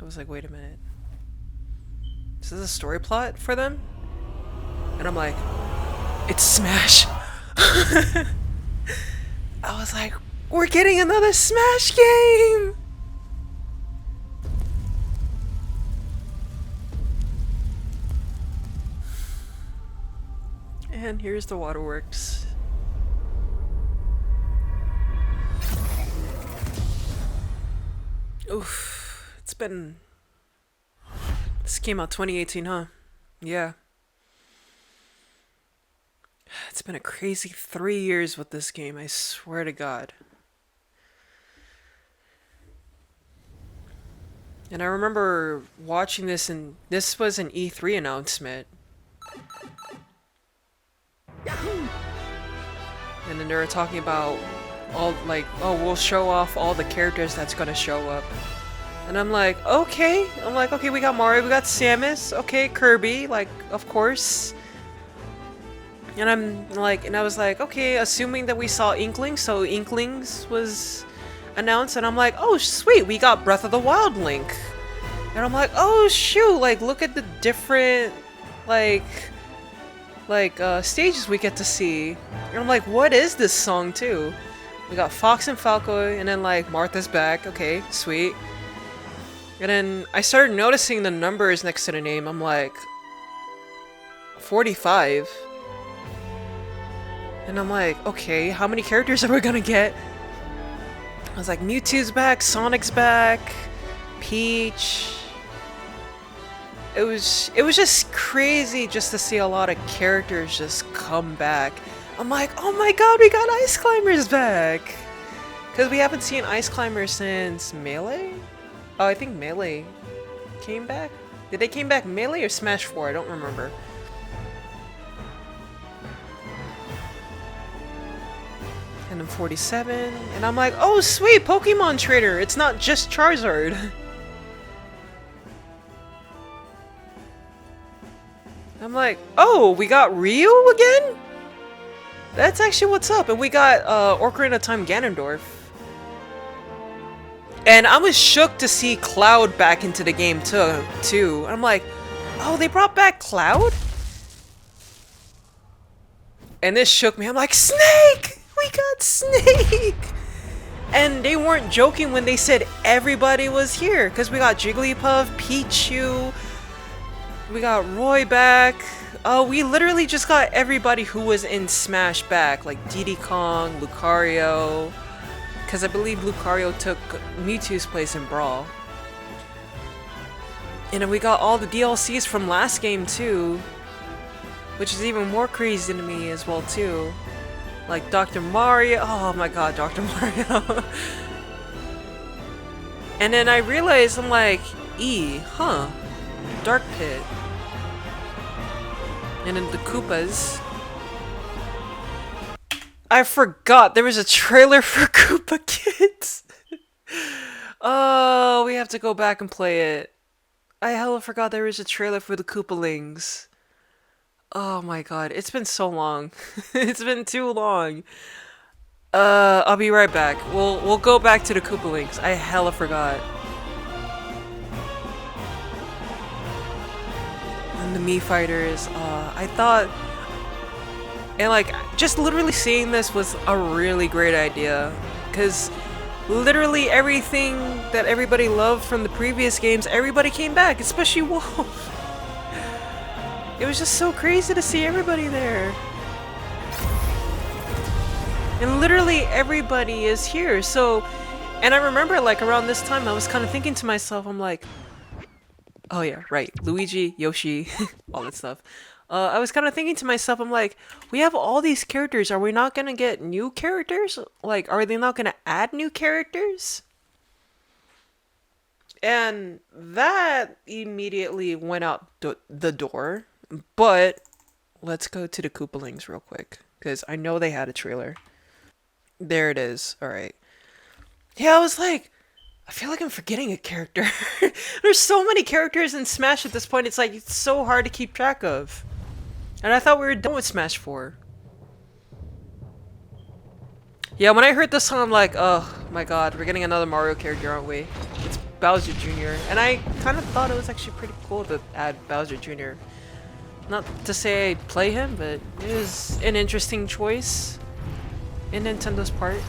I was like, wait a minute. Is this a story plot for them? And I'm like, it's Smash! I was like, we're getting another Smash game! And here's the waterworks. Oof, it's been... This came out 2018, huh? Yeah. It's been a crazy 3 years with this game, I swear to God. And I remember watching this, and this was an E3 announcement. And then they were talking about all, like, oh, we'll show off all the characters that's gonna show up. And I'm like, okay. I'm like, okay, we got Mario, we got Samus, okay, Kirby, like, of course. And I'm like, and I was like, okay, assuming that we saw Inklings, so Inklings was announced, and I'm like, oh, sweet, we got Breath of the Wild Link. And I'm like, oh, shoot, like, look at the different, stages we get to see. And I'm like, what is this song, too? We got Fox and Falco, and then, like, Martha's back, okay, sweet. And then I started noticing the numbers next to the name, I'm like, 45. And I'm like, okay, how many characters are we gonna get? I was like, Mewtwo's back, Sonic's back, Peach. It was just crazy just to see a lot of characters just come back. I'm like, oh my god, we got Ice Climbers back! Because we haven't seen Ice Climbers since Melee? Oh, I think Melee came back? Did they came back Melee or Smash 4? I don't remember. And then 47, and I'm like, oh sweet, Pokemon Trader! It's not just Charizard! I'm like, oh, we got Ryu again? That's actually what's up, and we got Ocarina of Time Ganondorf. And I was shook to see Cloud back into the game too. I'm like, oh, they brought back Cloud? And this shook me, I'm like, Snake! We got Snake! And they weren't joking when they said everybody was here, because we got Jigglypuff, Pichu, we got Roy back. We literally just got everybody who was in Smash back, like Diddy Kong, Lucario, because I believe Lucario took Mewtwo's place in Brawl. And then we got all the DLCs from last game too, which is even more crazy to me as well too. Like Dr. Mario, oh my god, Dr. Mario. And then I realized, I'm like, Dark Pit. And then the Koopas. I forgot there was a trailer for Koopa Kids. Oh, we have to go back and play it. I hella forgot there was a trailer for the Koopalings. Oh my god, it's been so long. It's been too long. I'll be right back. We'll go back to the Koopalings. I hella forgot. And the Mii Fighters, I thought... And like, just literally seeing this was a really great idea. Because literally everything that everybody loved from the previous games, everybody came back, especially Wolf. It was just so crazy to see everybody there. And literally everybody is here, so... And I remember, like, around this time, I was kind of thinking to myself, I'm like... Oh yeah, right. Luigi, Yoshi, all that stuff. I was kind of thinking to myself, I'm like, we have all these characters, are we not gonna get new characters? Like, are they not gonna add new characters? And that immediately went out the door. But let's go to the Koopalings real quick, because I know they had a trailer. There it is. Alright. Yeah, I was like, I feel like I'm forgetting a character. There's so many characters in Smash at this point, it's like, it's so hard to keep track of. And I thought we were done with Smash 4. Yeah, when I heard this song, I'm like, oh my god, we're getting another Mario character, aren't we? It's Bowser Jr. And I kind of thought it was actually pretty cool to add Bowser Jr. Not to say I'd play him, but it was an interesting choice in Nintendo's part.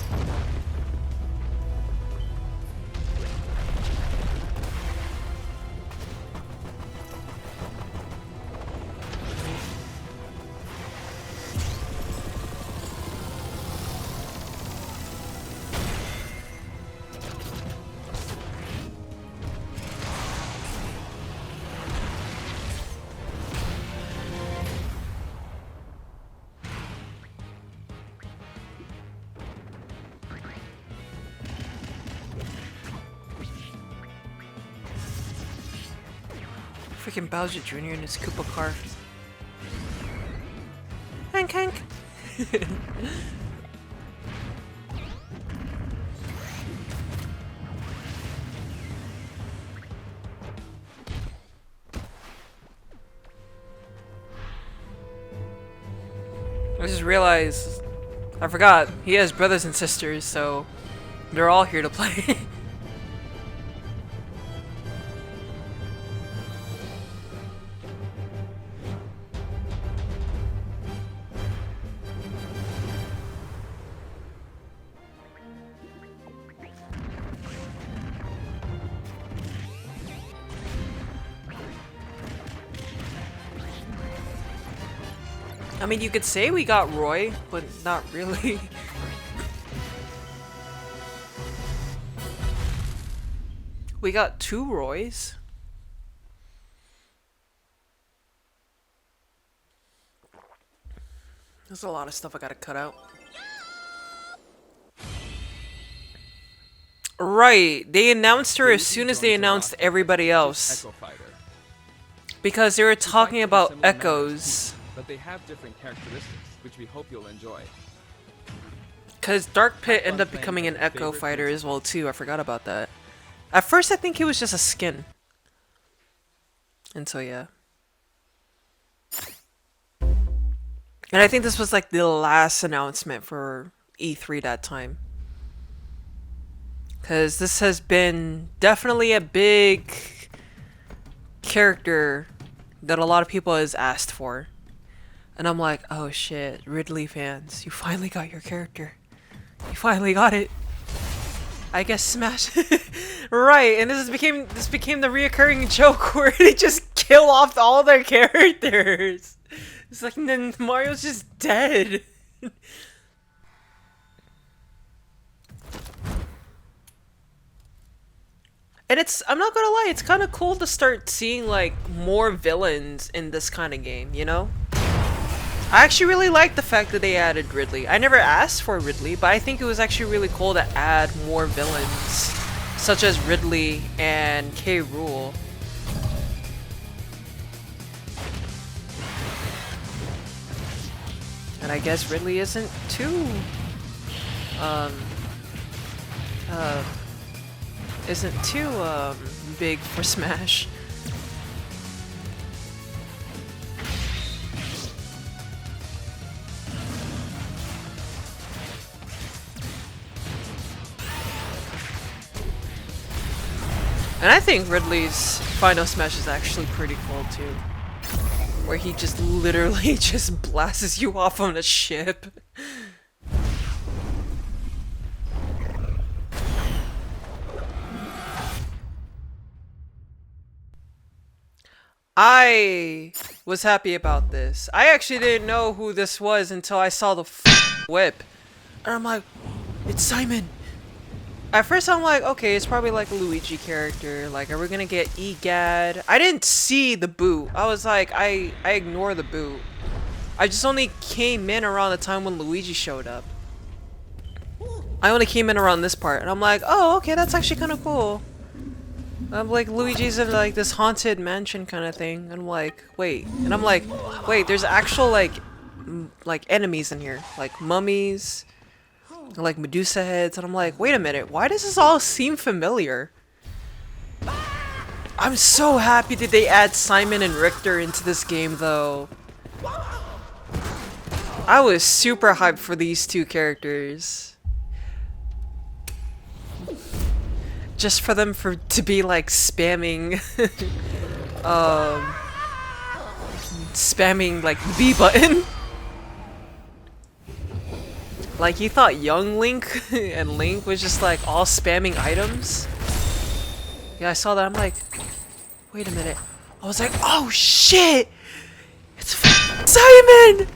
Freaking Bowser Jr. in his Koopa car. Hank, Hank. I just realized, I forgot, he has brothers and sisters, so they're all here to play. I mean, you could say we got Roy, but not really. We got 2 Roys. There's a lot of stuff I gotta cut out. Right, they announced her as soon as they announced everybody else. Because they were talking about echoes. But they have different characteristics, which we hope you'll enjoy. Because Dark Pit ended up becoming an Echo fighter as well too, I forgot about that. At first I think he was just a skin. And so yeah. And I think this was like the last announcement for E3 that time. Because this has been definitely a big character that a lot of people has asked for. And I'm like, oh shit, Ridley fans, you finally got your character. You finally got it. I guess Smash. Right, and this became the reoccurring joke where they just kill off all their characters. It's like, then Mario's just dead. And I'm not gonna lie, it's kind of cool to start seeing like more villains in this kind of game, you know? I actually really like the fact that they added Ridley. I never asked for Ridley, but I think it was actually really cool to add more villains, such as Ridley and K. Rool. And I guess Ridley isn't too big for Smash. And I think Ridley's Final Smash is actually pretty cool too. Where he just literally just blasts you off on a ship. I was happy about this. I actually didn't know who this was until I saw the whip. And I'm like, it's Simon! At first I'm like, okay, it's probably like a Luigi character. Like, are we gonna get EGAD? I didn't see the boot. I was like, I ignore the boot. I just only came in around the time when Luigi showed up. I only came in around this part, and I'm like, oh, okay, that's actually kind of cool. I'm like, Luigi's in like this haunted mansion kind of thing. And I'm like, wait. And I'm like, wait, there's actual like enemies in here. Like mummies, and, like Medusa heads. And I'm like, wait a minute, why does this all seem familiar? I'm so happy that they add Simon and Richter into this game though. I was super hyped for these two characters. Just for them to be like spamming spamming like the B button. Like you thought young Link and Link was just like all spamming items. Yeah, I saw that. I'm like, wait a minute. I was like, oh shit! It's Simon!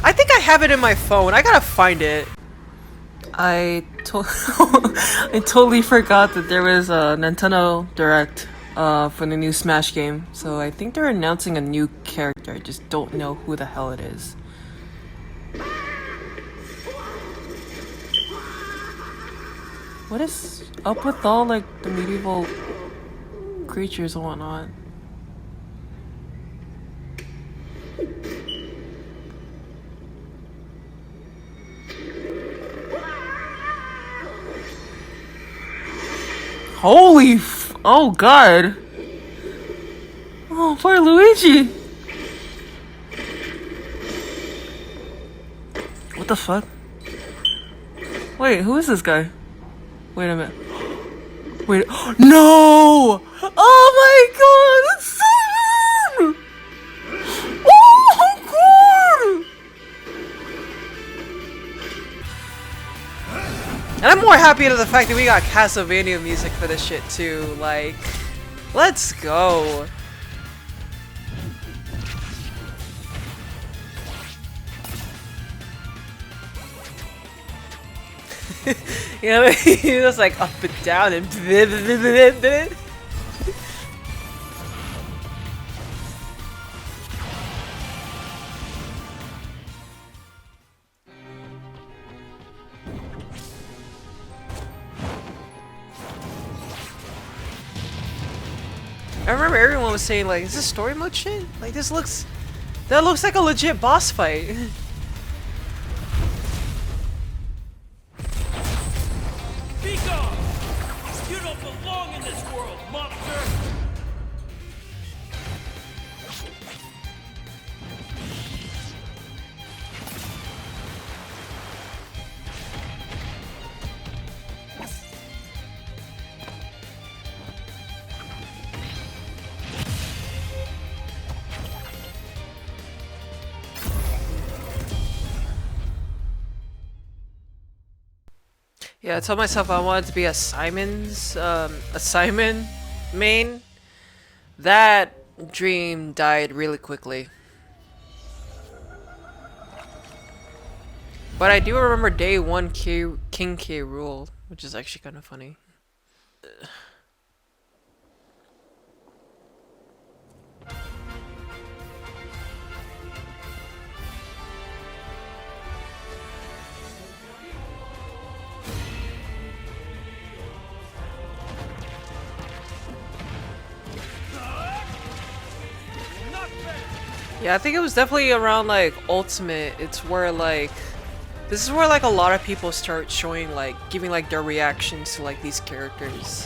I think I have it in my phone. I gotta find it. I totally forgot that there was a Nintendo Direct for the new Smash game. So I think they're announcing a new character. I just don't know who the hell it is. What is up with all like the medieval creatures and whatnot? Holy oh god. Oh, poor Luigi. What the fuck? Wait, who is this guy? Wait a minute. Wait. No! Oh my god! It's Simon! Oh my god! And I'm more happy to the fact that we got Castlevania music for this shit too. Like, let's go. You know, he was like up and down and I remember everyone was saying like, is this story mode shit? Like that looks like a legit boss fight. Be gone! You don't belong in this world, monster! Yeah, I told myself I wanted to be a Simon main. That dream died really quickly. But I do remember day 1 King K. Rool, which is actually kind of funny. Yeah, I think it was definitely around like Ultimate. It's where like this is where like a lot of people start showing like giving like their reactions to like these characters.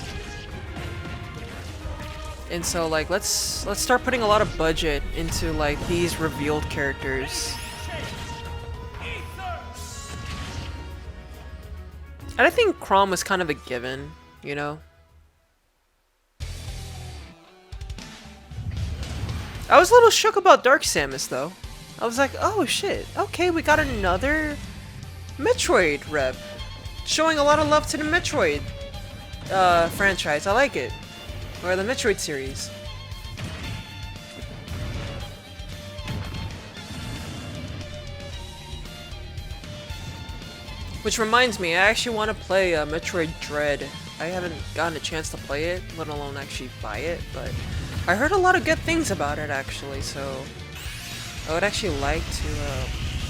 And so like let's start putting a lot of budget into like these revealed characters. And I think Chrom was kind of a given, you know? I was a little shook about Dark Samus though. I was like, oh shit, okay, we got another Metroid rep. Showing a lot of love to the Metroid franchise. I like it. Or the Metroid series. Which reminds me, I actually want to play Metroid Dread. I haven't gotten a chance to play it, let alone actually buy it, but I heard a lot of good things about it actually, so I would actually like to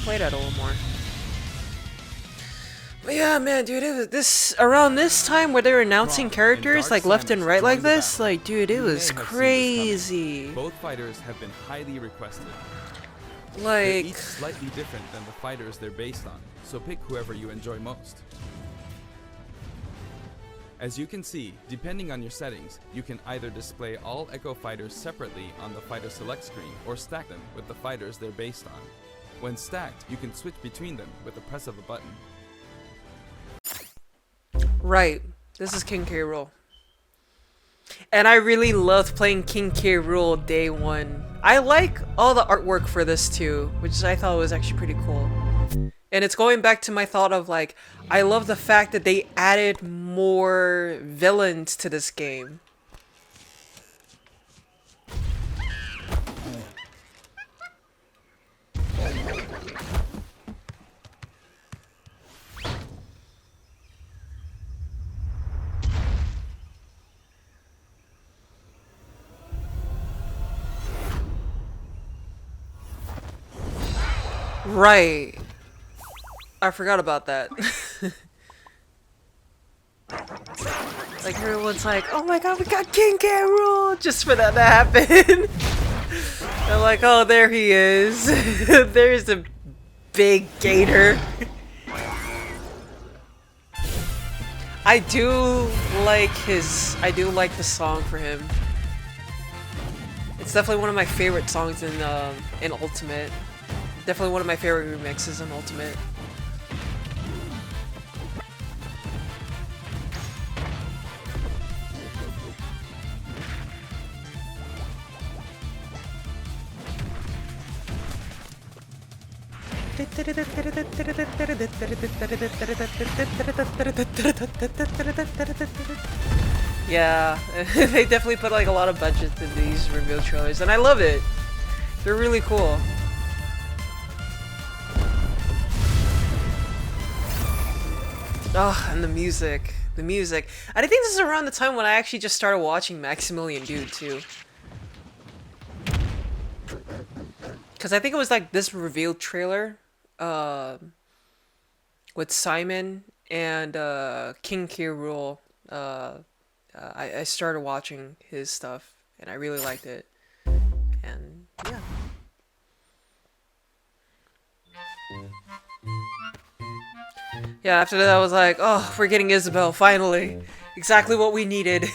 play that a little more. But yeah, man, dude, it was this around this time where they were announcing characters like left and right like this, like, dude, it was crazy. Both fighters have been highly requested. They're Like, each slightly different than the fighters they're based on, so pick whoever you enjoy most. As you can see, depending on your settings, you can either display all Echo fighters separately on the fighter select screen or stack them with the fighters they're based on. When stacked, you can switch between them with the press of a button. right, this is King K. Rool. And I really loved playing King K. Rool day one. I like all the artwork for this too, which I thought was actually pretty cool. And it's going back to my thought of like, I love the fact that they added more villains to this game. Right. I forgot about that. Like everyone's like, oh my god, we got King K. Rool just for that to happen. They're like, oh, there he is. There's a big gator. I do like the song for him. It's definitely one of my favorite songs in Ultimate. Definitely one of my favorite remixes in Ultimate. Yeah, they definitely put like a lot of budget in these reveal trailers, and I love it. They're really cool. Oh, and the music. The music. I think this is around the time when I actually just started watching Maximilian Dude too. Because I think it was like this reveal trailer with Simon and King K. Rool. I started watching his stuff and I really liked it. And yeah. Yeah, after that I was like, oh, we're getting Isabelle, finally. Exactly what we needed.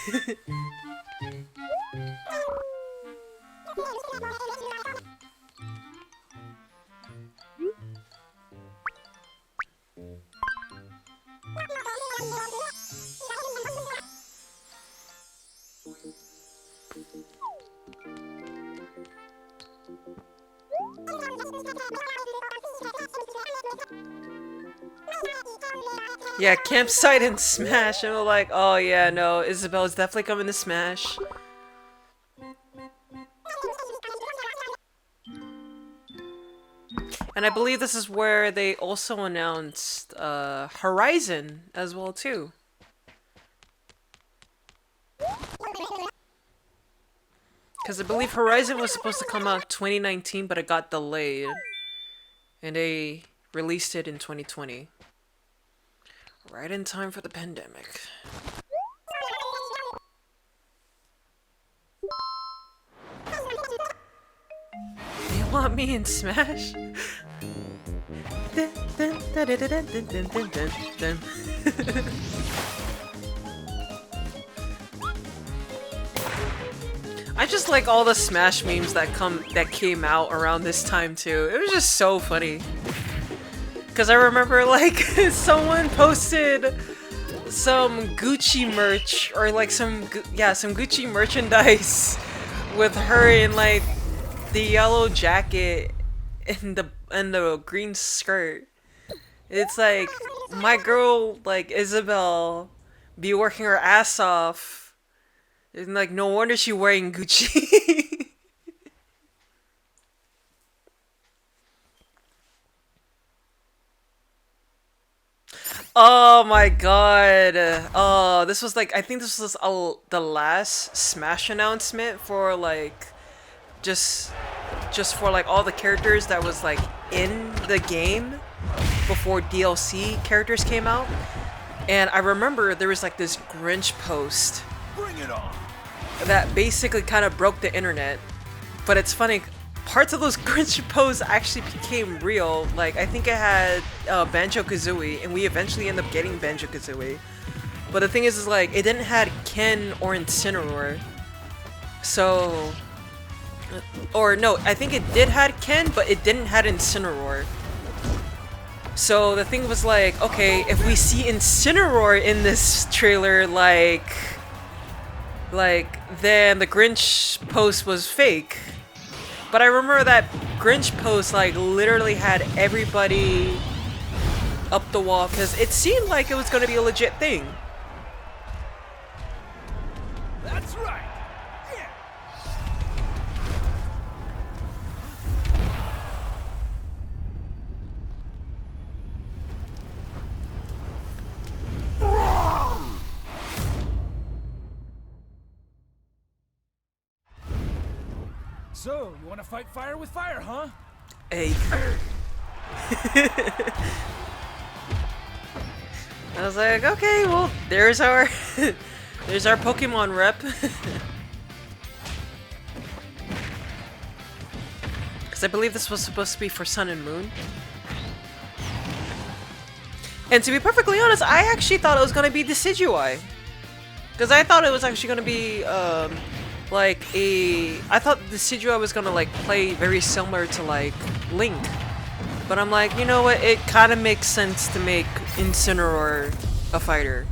Yeah, Campsite and Smash, and we're like, oh yeah, no, Isabelle's definitely coming to Smash. And I believe this is where they also announced Horizon as well too. Because I believe Horizon was supposed to come out 2019, but it got delayed. And they released it in 2020. Right in time for the pandemic. You want me in Smash? I just like all the Smash memes that came out around this time too. It was just so funny. Cause I remember like someone posted some Gucci merch or like some Gucci merchandise with her in like the yellow jacket and the green skirt. It's like my girl like Isabelle be working her ass off. And like no wonder she's wearing Gucci. Oh my god. Oh, this was like, I think this was the last Smash announcement for like, just for like all the characters that was like in the game. before DLC characters came out. And I remember there was like this Grinch post Bring it on. that basically kind of broke the internet. But it's funny, parts of those Grinch posts actually became real. Like, I think it had Banjo-Kazooie, and we eventually end up getting Banjo-Kazooie. But the thing is like, it didn't have Ken or Incineroar. So... Or no, I think it did had Ken, but it didn't had Incineroar. So the thing was like, okay, if we see Incineroar in this trailer, like then the Grinch post was fake. But I remember that Grinch post like literally had everybody up the wall because it seemed like it was going to be a legit thing. That's right. So, you want to fight fire with fire, huh? Hey. I was like, okay, well, there's our there's our Pokemon rep. Because I believe this was supposed to be for Sun and Moon. And to be perfectly honest, I actually thought it was going to be Decidueye. Because I thought it was actually going to be, like I thought Decidueye was going to, like, play very similar to, like, Link. But I'm like, you know what, it kind of makes sense to make Incineroar a fighter.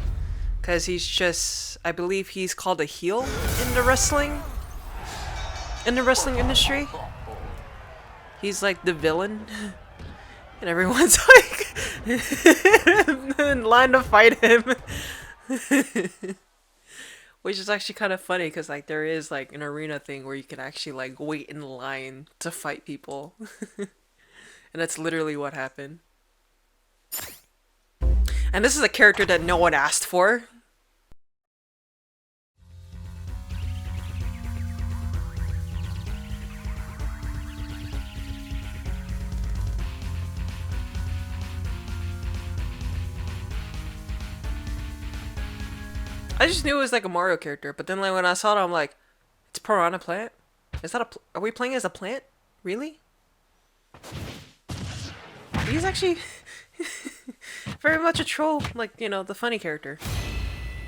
Because he's just, I believe he's called a heel in the wrestling industry. He's like the villain. And everyone's like in line to fight him. Which is actually kind of funny because like there is like an arena thing where you can actually like wait in line to fight people. And that's literally what happened. And this is a character that no one asked for. I just knew it was like a Mario character, but then like when I saw it, I'm like, it's Piranha Plant? Is that are we playing as a plant? Really? He's actually very much a troll, like, you know, the funny character.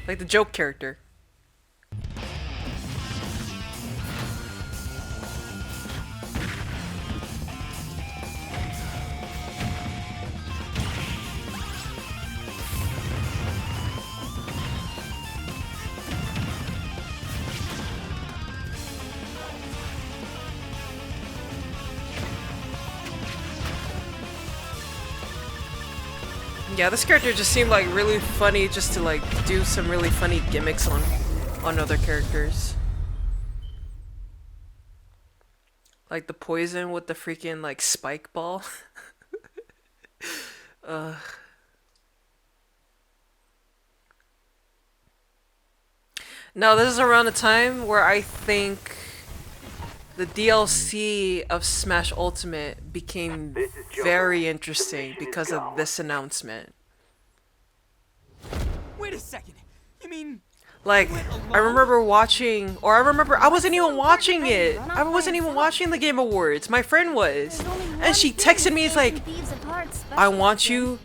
Like the joke character. Yeah, this character just seemed like really funny just to like do some really funny gimmicks on other characters. Like the poison with the freaking like spike ball. Now this is around the time where I think the DLC of Smash Ultimate became very interesting because of this announcement. Wait a second. You mean Like, I remember watching, or I wasn't even watching it. I wasn't even watching the Game Awards. My friend was. And she texted me, it's like, I want you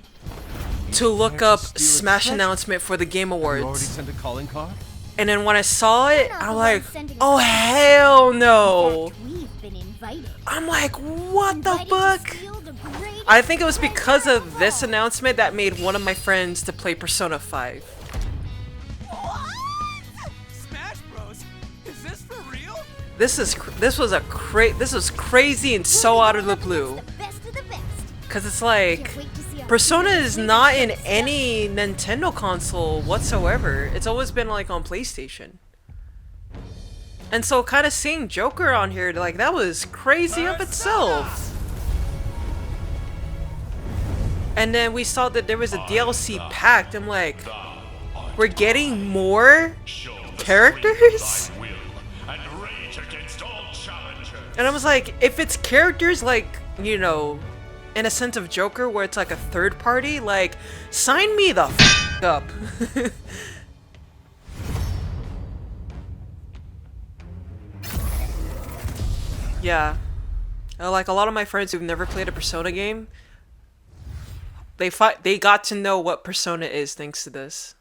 to look up Smash announcement for the Game You already Awards. sent a calling card? And then when I saw it, I'm like, oh hell no. I'm like, what the fuck? I think it was because of this announcement that made one of my friends to play Persona 5. Smash Bros? Is this for real? This was crazy and so out of the blue. Cause it's like, Persona is not in any Nintendo console whatsoever. It's always been like on PlayStation. And so kind of seeing Joker on here, like that was crazy of itself. And then we saw that there was a DLC packed. I'm like, we're getting more characters? And I was like, if it's characters like, you know, innocent of Joker where it's like a third party. Like, sign me the up. Yeah. Like a lot of my friends who've never played a Persona game, they got to know what Persona is thanks to this.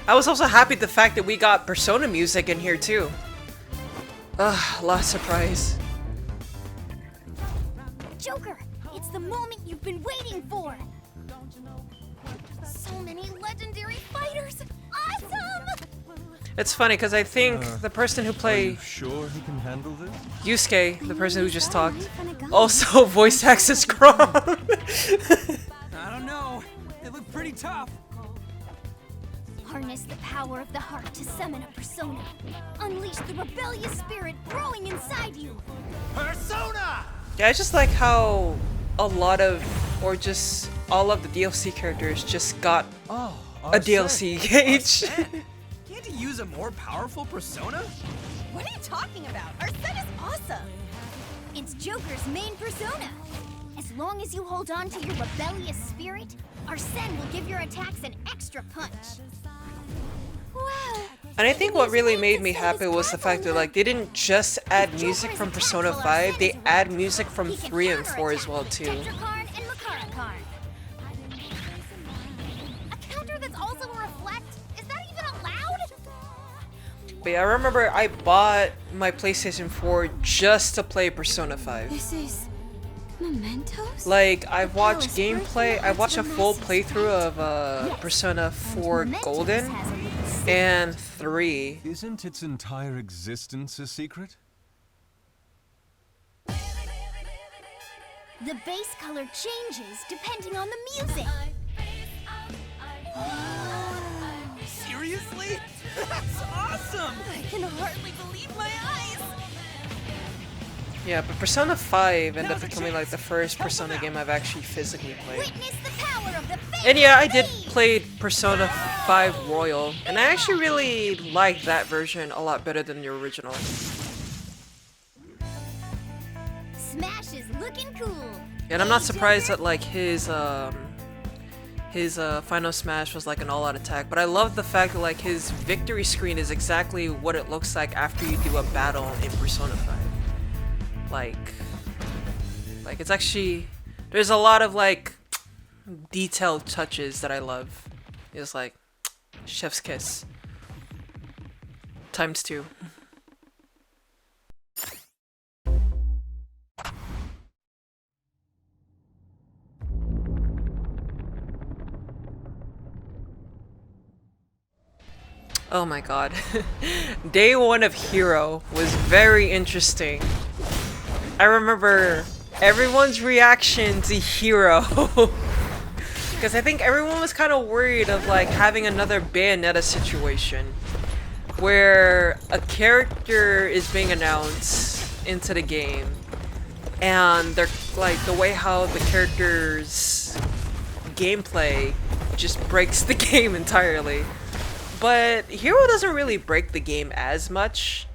I was also happy the fact that we got Persona music in here too. Ugh, lost surprise. Joker, it's the moment you've been waiting for. So many legendary fighters. Awesome! It's funny because I think the person who played Sure he can handle this? Yusuke, the person who just talked, also voice acts as Crom. I don't know. They look pretty tough. Harness the power of the heart to summon a persona. Unleash the rebellious spirit growing inside you. Persona! Yeah, I just like how a lot of, or just all of the DLC characters just got a DLC gauge. Can't you use a more powerful persona? What are you talking about? Our set is awesome. It's Joker's main persona. As long as you hold on to your rebellious spirit, Arsene will give your attacks an extra punch. Wow. And I think what really made me happy was the fact that like they didn't just add music from Persona 5, they add music from 3 and 4 as well too. Tetrakarn and Makarakarn. A counter that's also a reflect? Is that even allowed? But yeah, I remember I bought my PlayStation 4 just to play Persona 5. This is mementos? Like, I've watched gameplay, I watched a full playthrough of Persona 4 Golden and 3. Isn't its entire existence a secret? The base color changes depending on the music. Seriously? That's awesome! I can hardly believe my eyes. Yeah, but Persona 5 ended up becoming like the first Persona game I've actually physically played. Witness the power of the And yeah, I did play Persona 5 Royal, and I actually really liked that version a lot better than the original. Smash is looking cool. And I'm not surprised that like his final smash was like an all-out attack, but I love the fact that like his victory screen is exactly what it looks like after you do a battle in Persona 5. Like it's actually, there's a lot of like detailed touches that I love. It's like chef's kiss times 2. Oh my god. Day 1 of Hero was very interesting. I remember everyone's reaction to Hero. Because I think everyone was kind of worried of like having another Bayonetta situation. Where a character is being announced into the game. And they're like the way how the character's gameplay just breaks the game entirely. But Hero doesn't really break the game as much.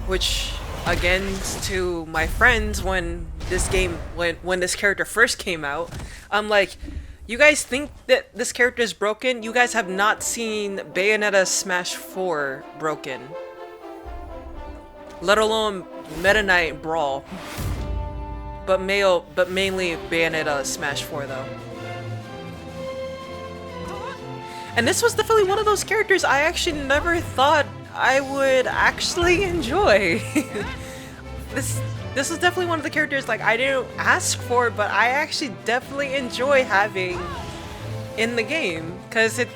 Which, again, to my friends, when this game, when this character first came out, I'm like, you guys think that this character is broken? You guys have not seen Bayonetta Smash 4 broken. Let alone Meta Knight Brawl. But mainly Bayonetta Smash 4 though. And this was definitely one of those characters I actually never thought I would actually enjoy. This was definitely one of the characters like I didn't ask for, but I actually definitely enjoy having in the game because it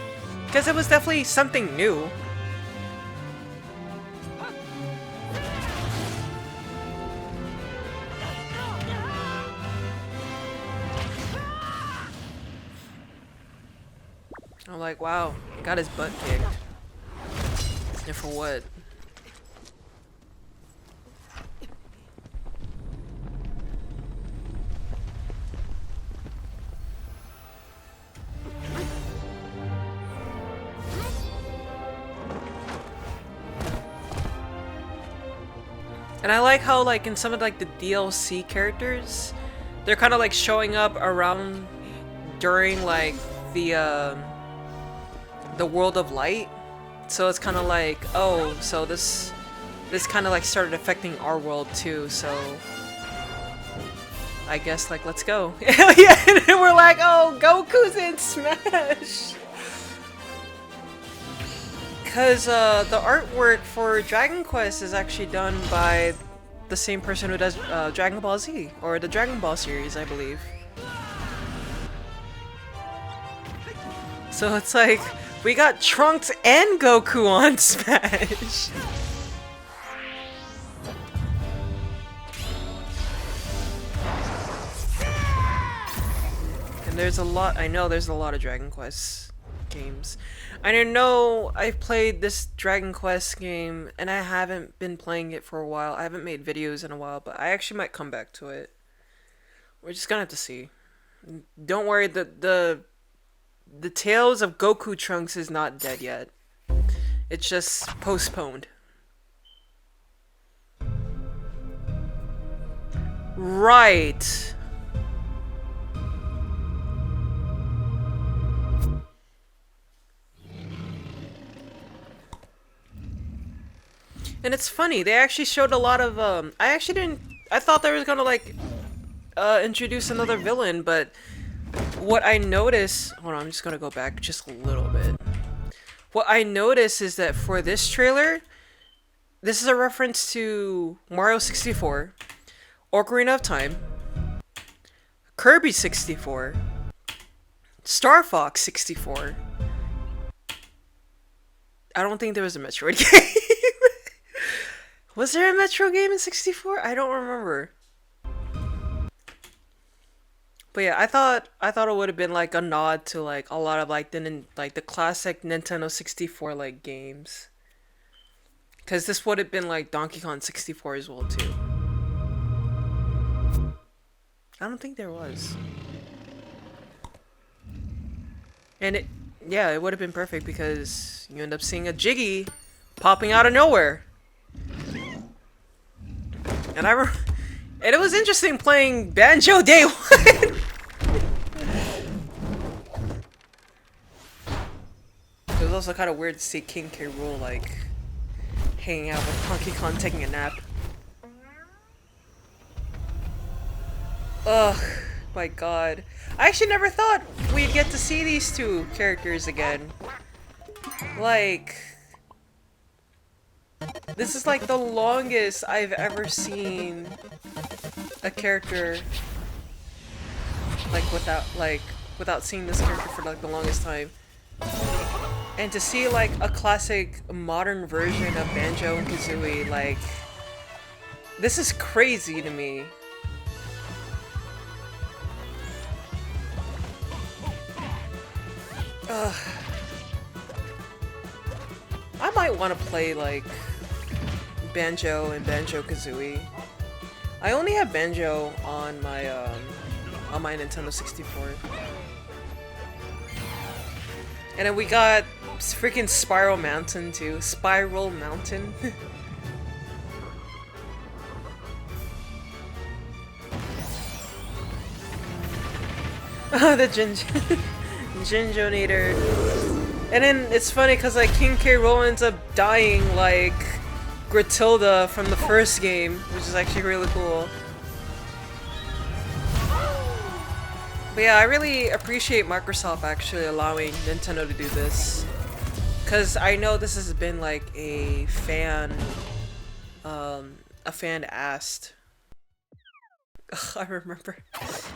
was definitely something new. I'm like, wow, got his butt kicked. And for what? And I like how like in some of like the DLC characters, they're kind of like showing up around during like the World of Light. So it's kind of like, oh, so this kind of like started affecting our world too. So I guess like let's go. Yeah, and we're like, oh, Goku's in Smash. Because the artwork for Dragon Quest is actually done by the same person who does Dragon Ball Z, or the Dragon Ball series, I believe. So it's like, we got Trunks and Goku on Smash! And there's a lot, I know there's a lot of Dragon Quest games. I know I've played this Dragon Quest game and I haven't been playing it for a while. I haven't made videos in a while, but I actually might come back to it. We're just gonna have to see. Don't worry, the Tales of Goku Trunks is not dead yet. It's just postponed. Right. And it's funny, they actually showed a lot of, I thought they were gonna, like, introduce another villain, but what I noticed, hold on, I'm just gonna go back just a little bit. What I noticed is that for this trailer, this is a reference to Mario 64, Ocarina of Time, Kirby 64, Star Fox 64. I don't think there was a Metroid game. Was there a Metro game in 64? I don't remember. But yeah, I thought it would have been like a nod to like a lot of like the classic Nintendo 64 like games. Cause this would have been like Donkey Kong 64 as well too. I don't think there was. And it would have been perfect because you end up seeing a Jiggy popping out of nowhere. And and it was interesting playing Banjo Day 1. It was also kind of weird to see King K. Rool like hanging out with Donkey Kong taking a nap. Ugh, my god. I actually never thought we'd get to see these two characters again. Like, this is like the longest I've ever seen a character like without seeing this character for like the longest time. And to see like a classic modern version of Banjo and Kazooie, like, this is crazy to me. Ugh. I might want to play like Banjo and Banjo-Kazooie. I only have Banjo on my Nintendo 64. And then we got freaking Spiral Mountain too. Spiral Mountain. Oh, the Jinjonator. And then it's funny because like King K. Rool ends up dying like Gratilda from the first game, which is actually really cool. But yeah, I really appreciate Microsoft actually allowing Nintendo to do this. Because I know this has been like a fan asked. Ugh, I remember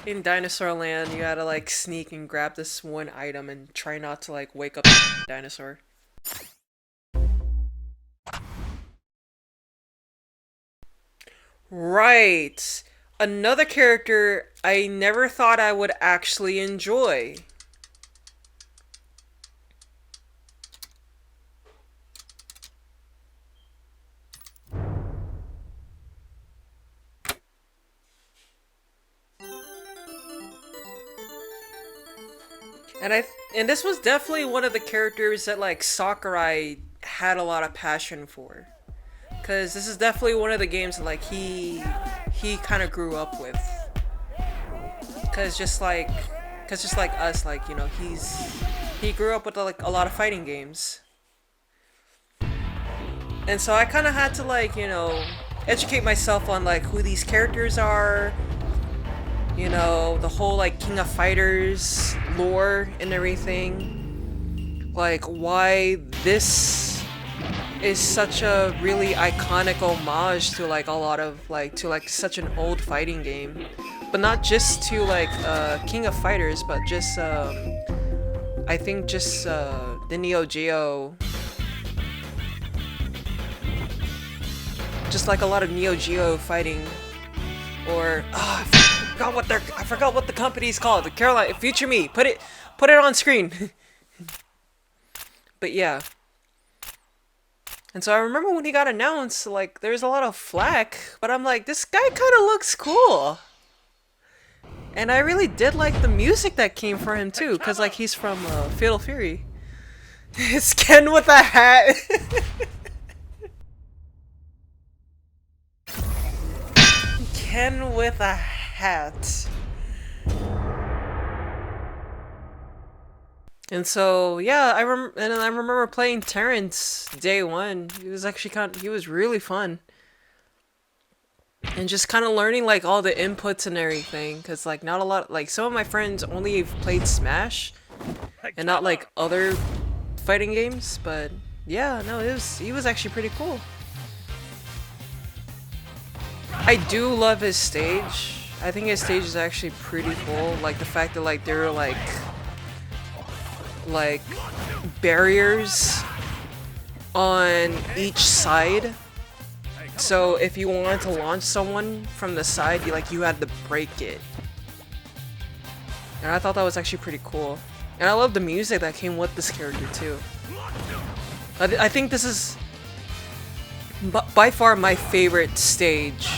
in Dinosaur Land you had to like sneak and grab this one item and try not to like wake up the dinosaur. Right! Another character I never thought I would actually enjoy. And this was definitely one of the characters that like Sakurai had a lot of passion for. Cause this is definitely one of the games that like he kind of grew up with. Cause just like us, like, you know, he grew up with like a lot of fighting games. And so I kind of had to, like, you know, educate myself on like who these characters are, you know, the whole like King of Fighters lore and everything, like why this is such a really iconic homage to like a lot of like to like such an old fighting game, but not just to like King of Fighters, but just I think just the Neo Geo, just like a lot of Neo Geo fighting, or I forgot what the company's called. The Carolina Future Me. Put it on screen. But yeah. And so I remember when he got announced, like there was a lot of flack, but I'm like, this guy kind of looks cool. And I really did like the music that came for him too, cause like he's from Fatal Fury. It's Ken with a hat. Ken with a hat. And so yeah, I remember playing Terrence day one. He was actually he was really fun. And just kind of learning like all the inputs and everything, cause like not a lot, like some of my friends only played Smash and not like other fighting games, but yeah, no, he was actually pretty cool. I do love his stage. I think his stage is actually pretty cool. Like the fact that like there are like barriers on each side. So if you wanted to launch someone from the side, you had to break it. And I thought that was actually pretty cool. And I love the music that came with this character too. I think this is by far my favorite stage.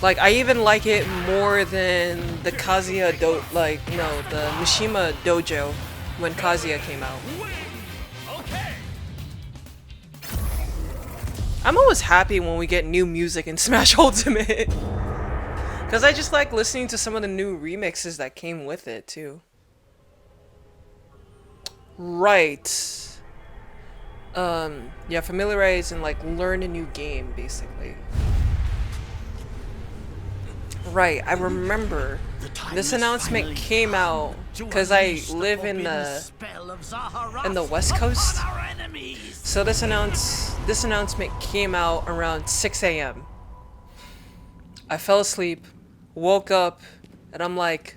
Like, I even like it more than the Kazuya the Mishima Dojo when Kazuya came out. I'm always happy when we get new music in Smash Ultimate. Because I just like listening to some of the new remixes that came with it, too. Right. Yeah, familiarize and, like, learn a new game, basically. Right, I remember this announcement came out because I live in the West Coast. So this announcement came out around 6 a.m. I fell asleep, woke up, and I'm like,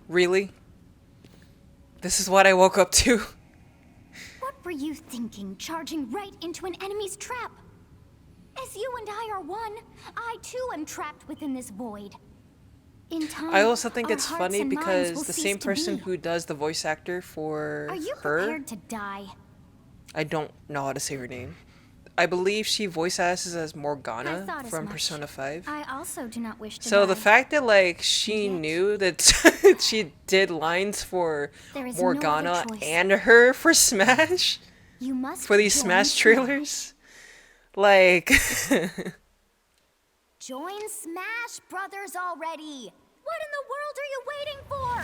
really? This is what I woke up to? What were you thinking, charging right into an enemy's trap? As you and I are one, I too am trapped within this void. In time, I also think our it's hearts funny and minds because will the cease same to person be. who does the voice actor for Are you her, prepared to die? I don't know how to say her name. I believe she voice acts as I Morgana thought as from much. Persona 5. I also do not wish to So die. the fact that like she Yet. knew that she did lines for There is no other Morgana choice. and her for Smash, You must for these join Smash Smash. trailers, like Join Smash Brothers already! What in the world are you waiting for?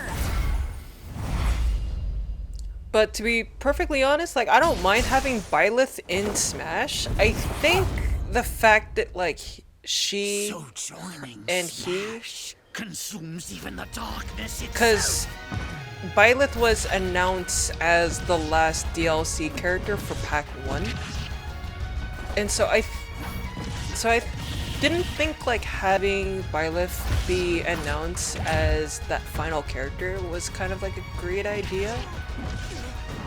But to be perfectly honest, like I don't mind having Byleth in Smash. I think the fact that like she and he consumes even the darkness because Byleth was announced as the last DLC character for Pack 1. And so I didn't think like having Byleth be announced as that final character was kind of like a great idea.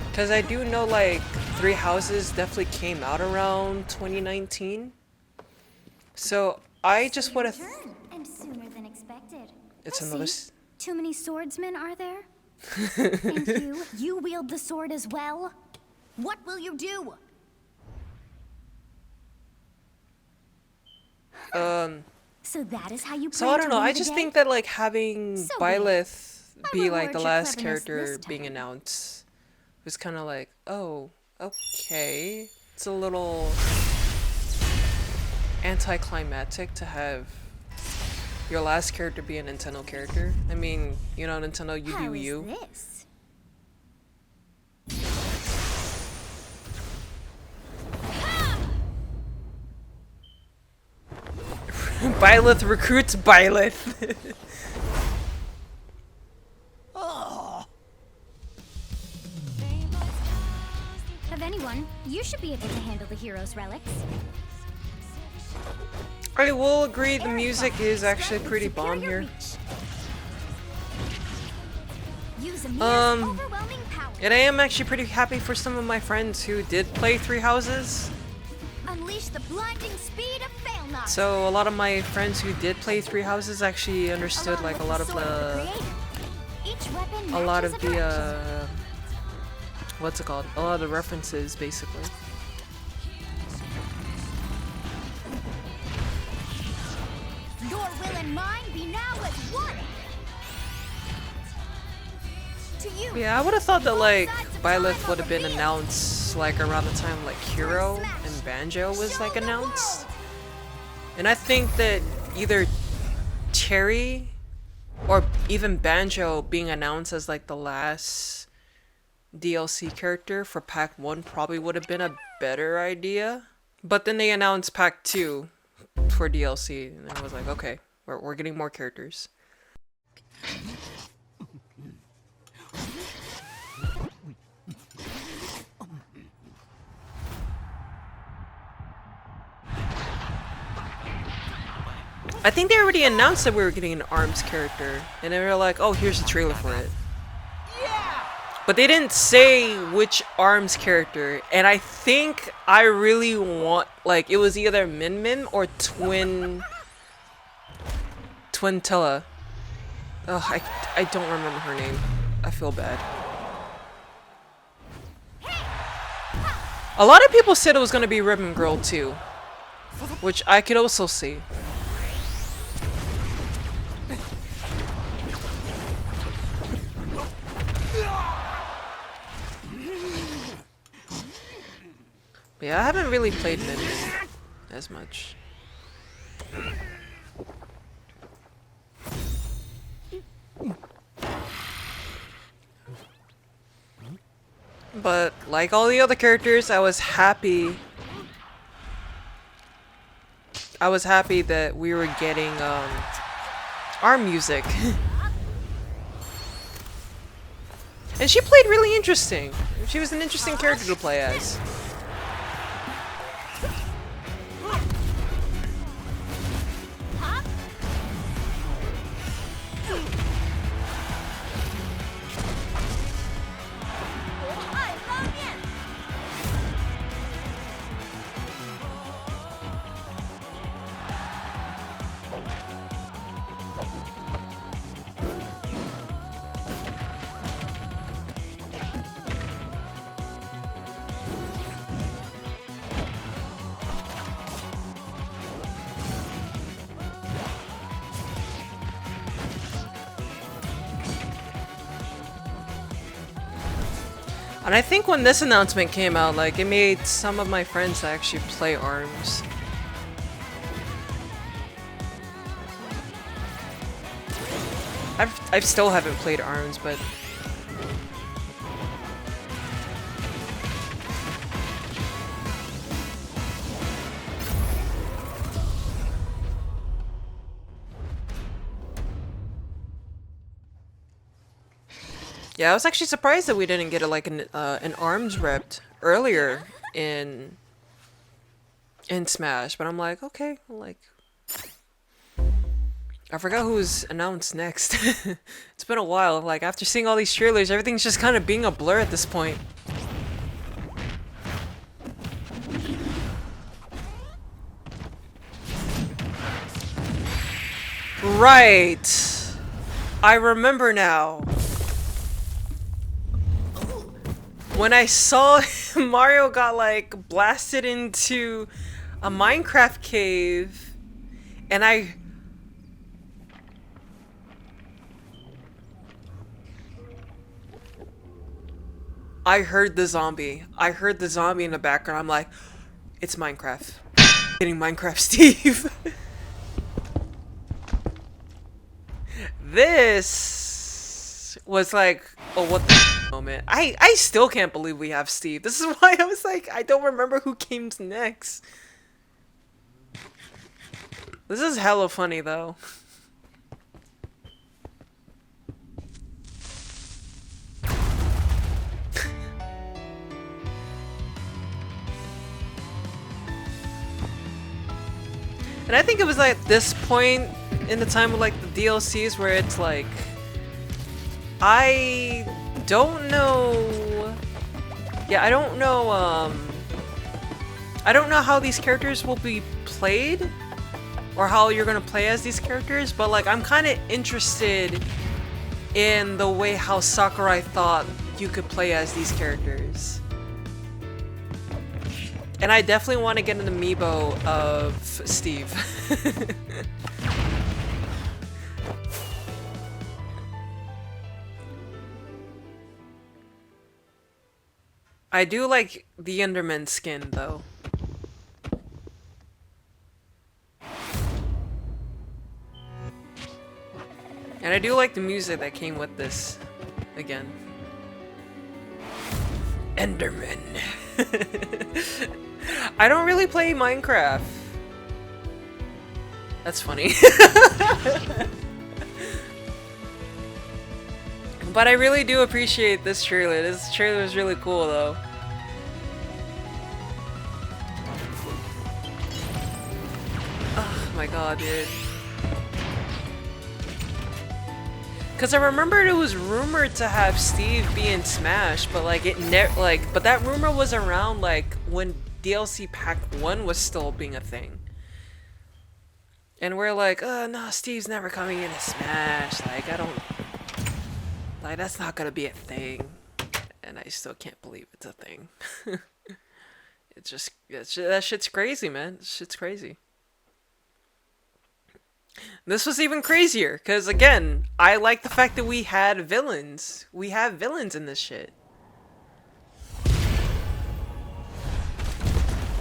Because I do know like Three Houses definitely came out around 2019. So I just would have... Turn, and sooner than expected. It's I another... see. Too many swordsmen, are there? And you wield the sword as well? What will you do? So that is how you So plan I don't to know, win I the just day? think that like having So be it. Byleth I be will like the reward your last cleverness character this being time. announced was kind of like, oh, okay. It's a little anticlimactic to have your last character be a Nintendo character. I mean, you know, Nintendo, you How do is you. this? Byleth recruits Byleth. Of anyone, you should be able to handle the hero's relics. I will agree the music is actually pretty bomb Superior here. reach. Use Amir's overwhelming power. And I am actually pretty happy for some of my friends who did play Three Houses. Unleash the blinding speed of Failnaught. So a lot of my friends who did play Three Houses actually understood like a lot of the what's it called? A lot of the references basically. Your will and mine be now as one. To you. Yeah, I would have thought that like Byleth would have been announced like around the time like Hero and Banjo was like announced. And I think that either Cherry or even Banjo being announced as like the last DLC character for Pack 1 probably would have been a better idea. But then they announced Pack 2 for DLC and I was like, okay, we're getting more characters. I think they already announced that we were getting an ARMS character, and they were like, oh, here's the trailer for it. But they didn't say which ARMS character, and I think I really want, like, it was either Min Min or Twintilla. Oh, I don't remember her name. I feel bad. A lot of people said it was going to be Ribbon Girl too, which I could also see. Yeah, I haven't really played Min Min as much. But like all the other characters, I was happy that we were getting ARM music. And she played really interesting. She was an interesting character to play as. And I think when this announcement came out, like, it made some of my friends actually play ARMS. I still haven't played ARMS, but... Yeah, I was actually surprised that we didn't get like an ARMS rep earlier in Smash, but I'm like, okay, like I forgot who's announced next. It's been a while. Like after seeing all these trailers, everything's just kind of being a blur at this point. Right. I remember now. When I saw Mario got like blasted into a Minecraft cave and I I heard the zombie. I heard the zombie in the background. I'm like, it's Minecraft. Getting Minecraft Steve. This was like, oh, what the moment. I still can't believe we have Steve. This is why I was like, I don't remember who came next. This is hella funny though. And I think it was like this point in the time of like the DLCs where it's like, I don't know. Yeah, I don't know. I don't know how these characters will be played, or how you're gonna play as these characters. But like, I'm kind of interested in the way how Sakurai thought you could play as these characters. And I definitely want to get an amiibo of Steve. I do like the Enderman skin though. And I do like the music that came with this again. Enderman. I don't really play Minecraft. That's funny. But I really do appreciate this trailer. This trailer is really cool though. Oh my god, dude. Cause I remember it was rumored to have Steve be in Smash, but like but that rumor was around like when DLC Pack 1 was still being a thing. And we're like, oh no, Steve's never coming into Smash. Like that's not gonna be a thing. And I still can't believe it's a thing. That shit's crazy, man. Shit's crazy. This was even crazier, because again, I like the fact that we had villains. We have villains in this shit.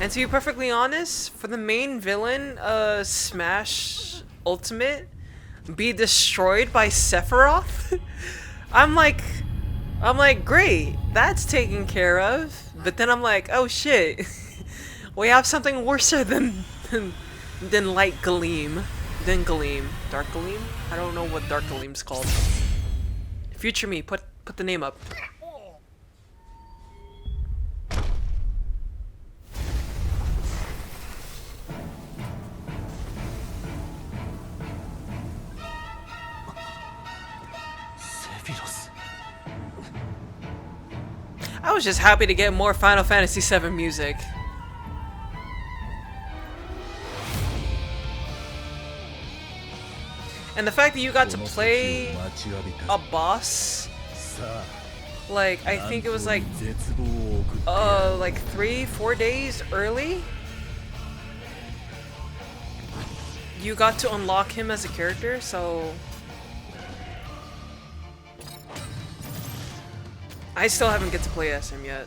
And to be perfectly honest, for the main villain, Smash Ultimate, be destroyed by Sephiroth, I'm like, great, that's taken care of. But then I'm like, oh shit, we have something worse than Light Gleam. Then Gleam. Dark Gleam? I don't know what Dark Gleam's called. Future me, put the name up. I was just happy to get more Final Fantasy VII music. And the fact that you got to play a boss, like, I think it was like 3-4 days early, you got to unlock him as a character, so I still haven't get to play as him yet.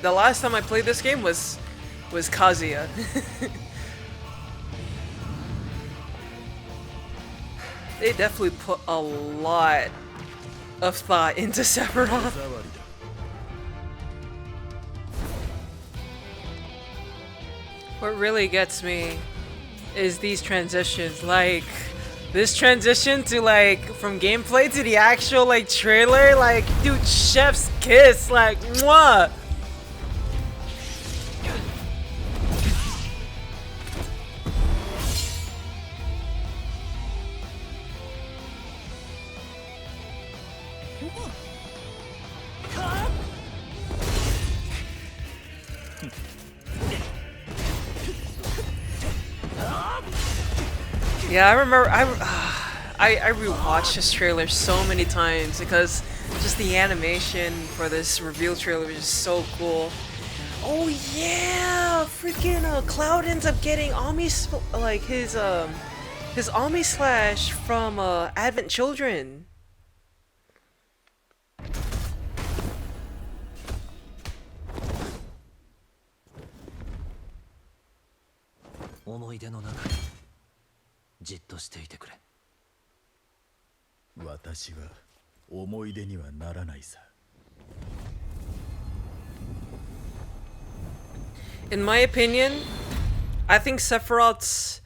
The last time I played this game was Kazuya. They definitely put a lot of thought into Sephiroth. What really gets me is these transitions, like this transition to like from gameplay to the actual like trailer, like dude, chef's kiss, like mwah. Yeah, I remember. I rewatched this trailer so many times because just the animation for this reveal trailer was just so cool. Oh yeah, freaking Cloud ends up getting like his Ami Slash from Advent Children. 思い出の中にじっとしていてくれ。私は思い出にはならないさ。 In my opinion, I think Sephiroth's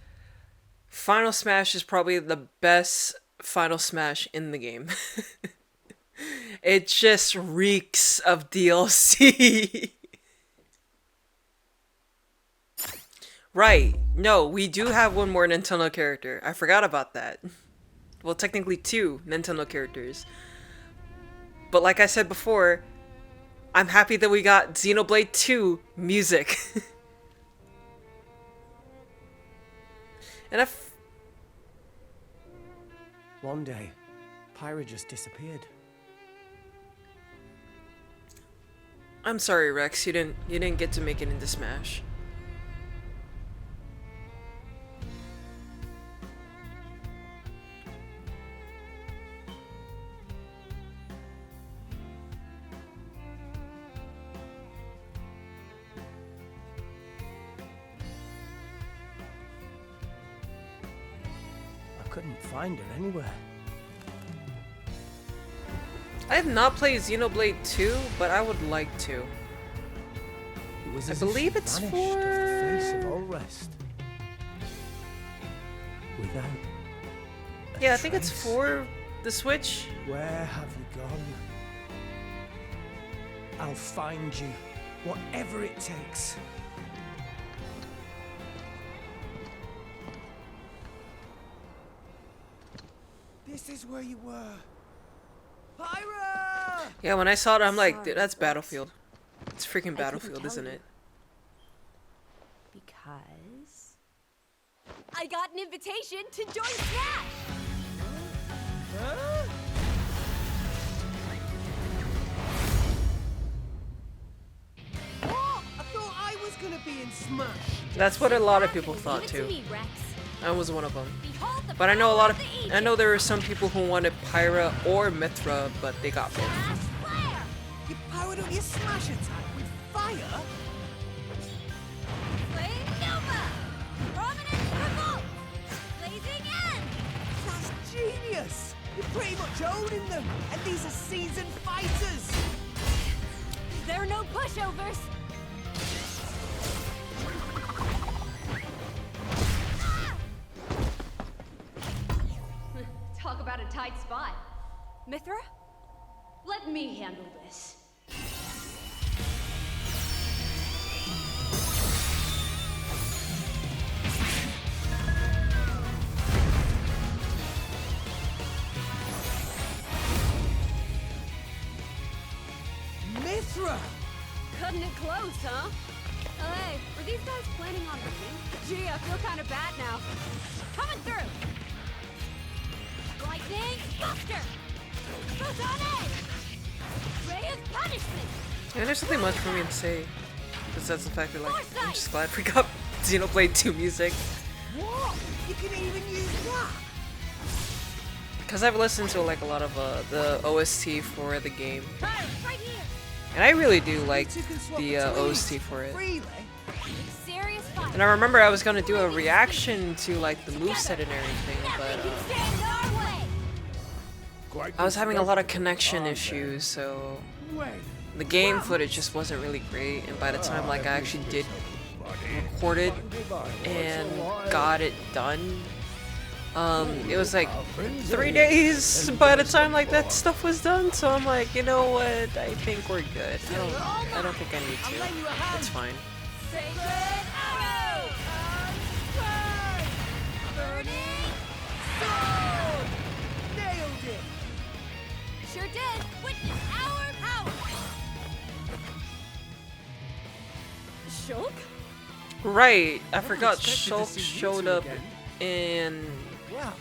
Final Smash is probably the best Final Smash in the game. It just reeks of DLC. Right. No, we do have one more Nintendo character. I forgot about that. Well, technically 2 Nintendo characters. But like I said before, I'm happy that we got Xenoblade 2 music. And One day, Pyra just disappeared. I'm sorry, Rex, you didn't get to make it into Smash. I couldn't find her anywhere. I have not played Xenoblade 2, but I would like to. It was I as if believe she it's vanished off the face of for- all rest. Without a Yeah, I think it's trace. for the Switch. Where have you gone? I'll find you, whatever it takes. This is where you were. Pyra! Yeah, when I saw it, I'm like, dude, Sorry, that's Rex. Battlefield. It's freaking couldn't Battlefield, tell isn't you. it? Because I got an invitation to join Smash. Oh, I thought I was gonna be in Smash. That's what a lot of people thought Give it to too. me, Rex. I was one of them. Behold the But I know a lot of, power the I know there were some people who wanted Pyra or Mithra, but they got both. Smash Flare! You powered up your Smash attack with fire? Flame Nova! Prominence Revolt! Blazing End! That's genius! You're pretty much owning them, and these are seasoned fighters! There are no pushovers! Talk about a tight spot. Mithra? Let me handle this. Mithra! Cutting it close, huh? Oh, hey, were these guys planning on winning? Gee, I feel kind of bad now. Coming through! Lightning Buster! Photon Edge! Ray of Punishment! And there's nothing much for me to say, besides the fact that like I'm just glad we got Xenoblade 2 music. What? You can even use that? Because I've listened to like a lot of the OST for the game, Right here! and I really do like You can swap the between OST for it. freely. Serious fight! And I remember I was gonna do a reaction to like the moveset and everything, but Nothing can stand in our way! I was having a lot of connection issues, so the game footage just wasn't really great. And by the time like I actually did record it and got it done, it was like 3 days by the time like that stuff was done. So I'm like, you know what? I think we're good. I don't think I need to. It's fine. Sacred Arrow! Burning Sword! Nailed it! Sure did! Witness our power! Shulk? Right, I forgot expected to Shulk see you showed two up again. in Well,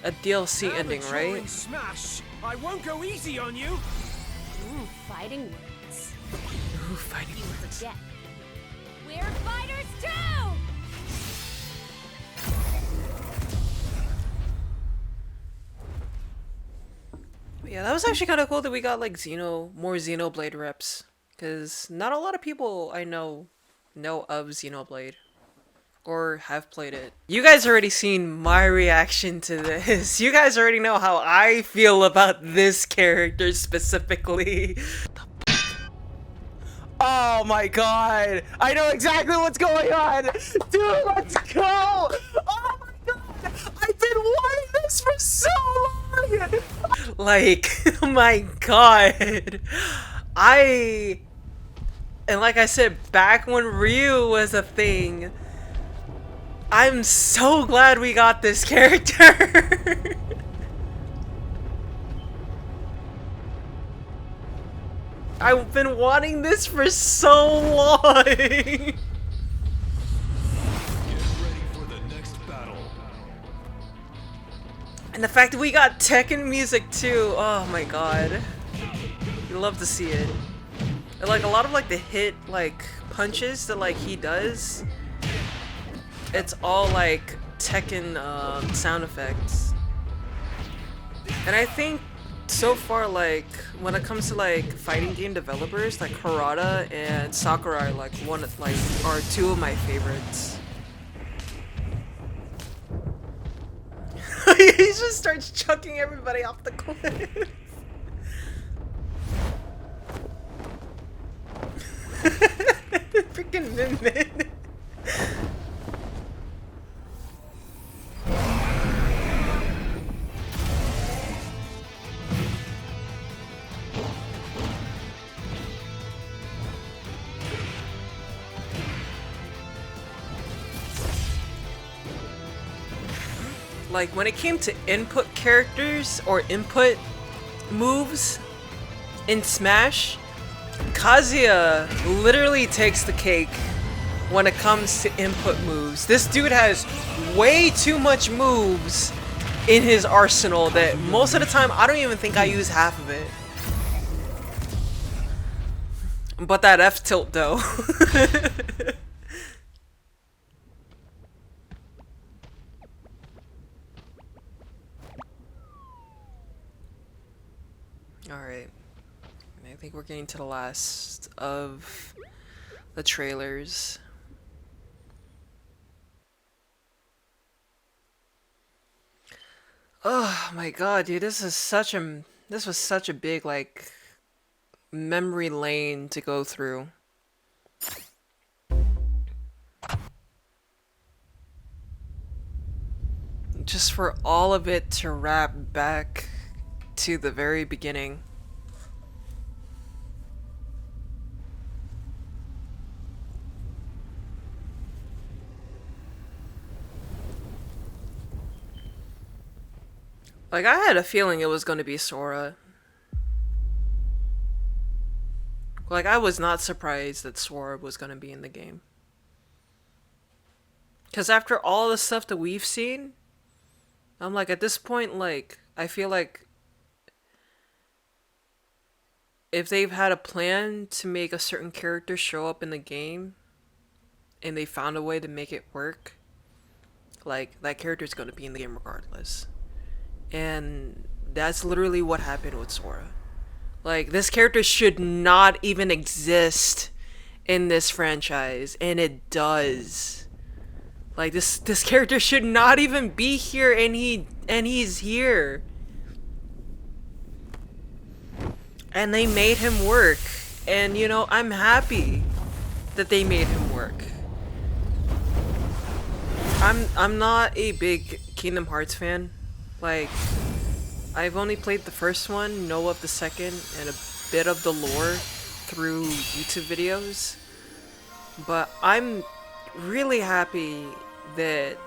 a DLC ending, Amateur in right? Smash! I won't go easy on you! Ooh, fighting words. Ooh, fighting You words. forget. We're fighters too! Yeah, that was actually kind of cool that we got like more Xenoblade reps, because not a lot of people I know of Xenoblade. or have played it, you guys already seen my reaction to this. You guys already know how I feel about this character specifically. Oh my god! I know exactly what's going on! Dude, let's go! Oh my god! I've been wanting this for so long! Like, oh my god! And like I said, back when Ryu was a thing, I'm so glad we got this character! I've been wanting this for so long! Get ready for the next battle. And the fact that we got Tekken music too, oh my god. You love to see it. And like a lot of like the hit like punches that like he does, it's all like Tekken sound effects. And I think so far, like when it comes to like fighting game developers, like Harada and Sakura are like are two of my favorites. He just starts chucking everybody off the cliff. Freaking Min Min. Like when it came to input characters or input moves in Smash, Kazuya literally takes the cake when it comes to input moves. This dude has way too much moves in his arsenal that most of the time I don't even think I use half of it. But that F tilt though. Alright, I think we're getting to the last of the trailers. Oh my god, dude, this was such a big like memory lane to go through. Just for all of it to wrap back to the very beginning. Like, I had a feeling it was going to be Sora. Like, I was not surprised that Sora was going to be in the game. Because after all the stuff that we've seen, I'm like, at this point, like, I feel like if they've had a plan to make a certain character show up in the game and they found a way to make it work, like, that character's going to be in the game regardless. And that's literally what happened with Sora. Like, this character should not even exist in this franchise, and it does. Like, this character should not even be here, and he's here. And they made him work. And, you know, I'm happy that they made him work. I'm not a big Kingdom Hearts fan. Like, I've only played the first one, know of the second, and a bit of the lore through YouTube videos. But I'm really happy that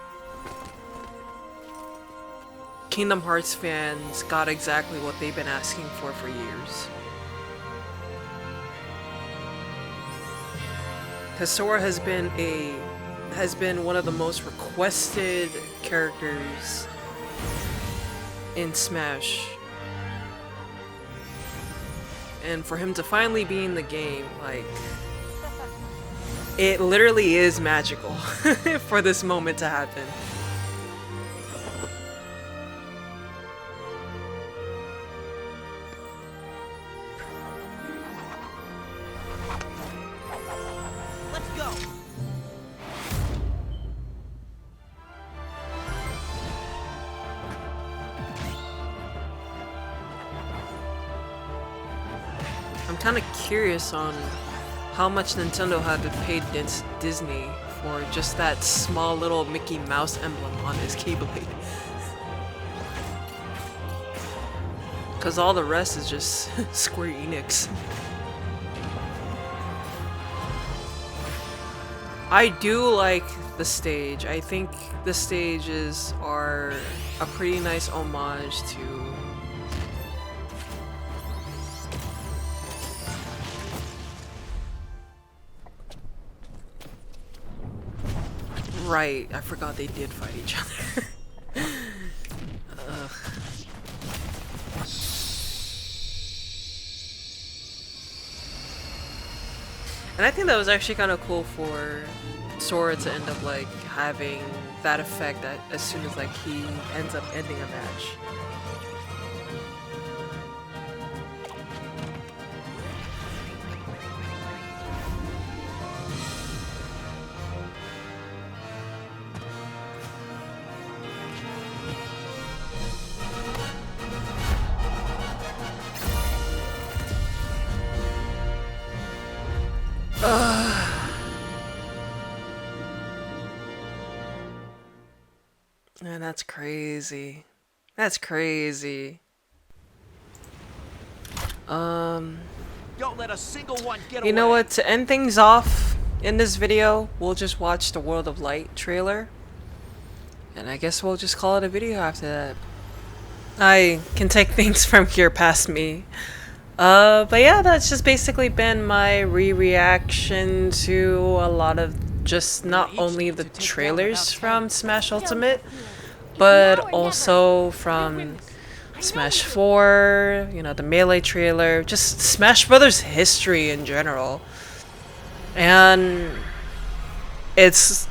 Kingdom Hearts fans got exactly what they've been asking for years. Because Sora has been one of the most requested characters in Smash. And for him to finally be in the game, like, it literally is magical for this moment to happen. Let's go. kind of curious on how much Nintendo had to pay Disney for just that small little Mickey Mouse emblem on his Keyblade. Because all the rest is just Square Enix. I do like the stage. I think the stages are a pretty nice homage to right, I forgot they did fight each other. Ugh. And I think that was actually kind of cool for Sora to end up like having that effect that as soon as like he ends up ending a match. Man, that's crazy. That's crazy. Don't let a single one get away. You know what? To end things off in this video, we'll just watch the World of Light trailer. And I guess we'll just call it a video after that. I can take things from here past me. But yeah, that's just basically been my reaction to a lot of just not only the trailers from Smash Ultimate, but also from Smash 4, you know, the Melee trailer, just Smash Brothers history in general. And it's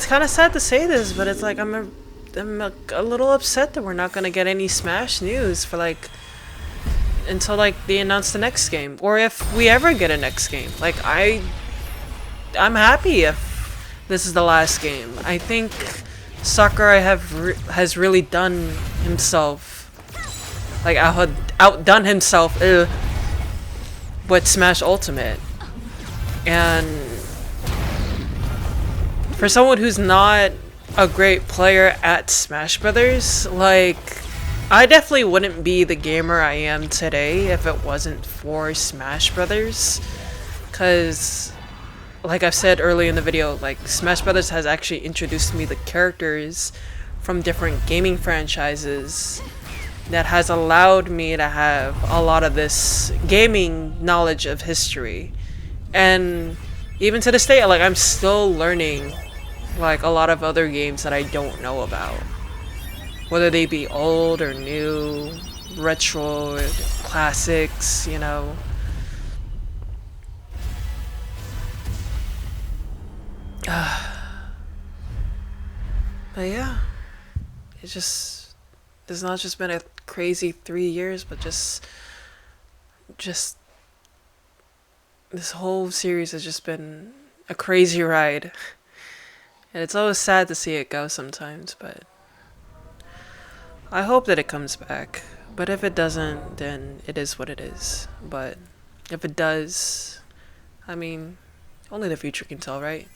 kind of sad to say this, but it's like I'm a little upset that we're not gonna get any Smash news for like until like they announce the next game, or if we ever get a next game. Like I'm happy if this is the last game. I think Sakurai has really done himself, like outdone himself with Smash Ultimate. And for someone who's not a great player at Smash Brothers, like I definitely wouldn't be the gamer I am today if it wasn't for Smash Brothers. Cause like I've said earlier in the video, like Smash Brothers has actually introduced me the characters from different gaming franchises that has allowed me to have a lot of this gaming knowledge of history. And even to this day, like I'm still learning like a lot of other games that I don't know about. Whether they be old or new, retro, classics, you know. But yeah, it's not just been a crazy 3 years, but just this whole series has just been a crazy ride. And it's always sad to see it go sometimes, but I hope that it comes back. But if it doesn't, then it is what it is. But if it does, I mean, only the future can tell, right?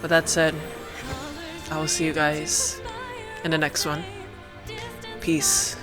With that said, I will see you guys in the next one. Peace.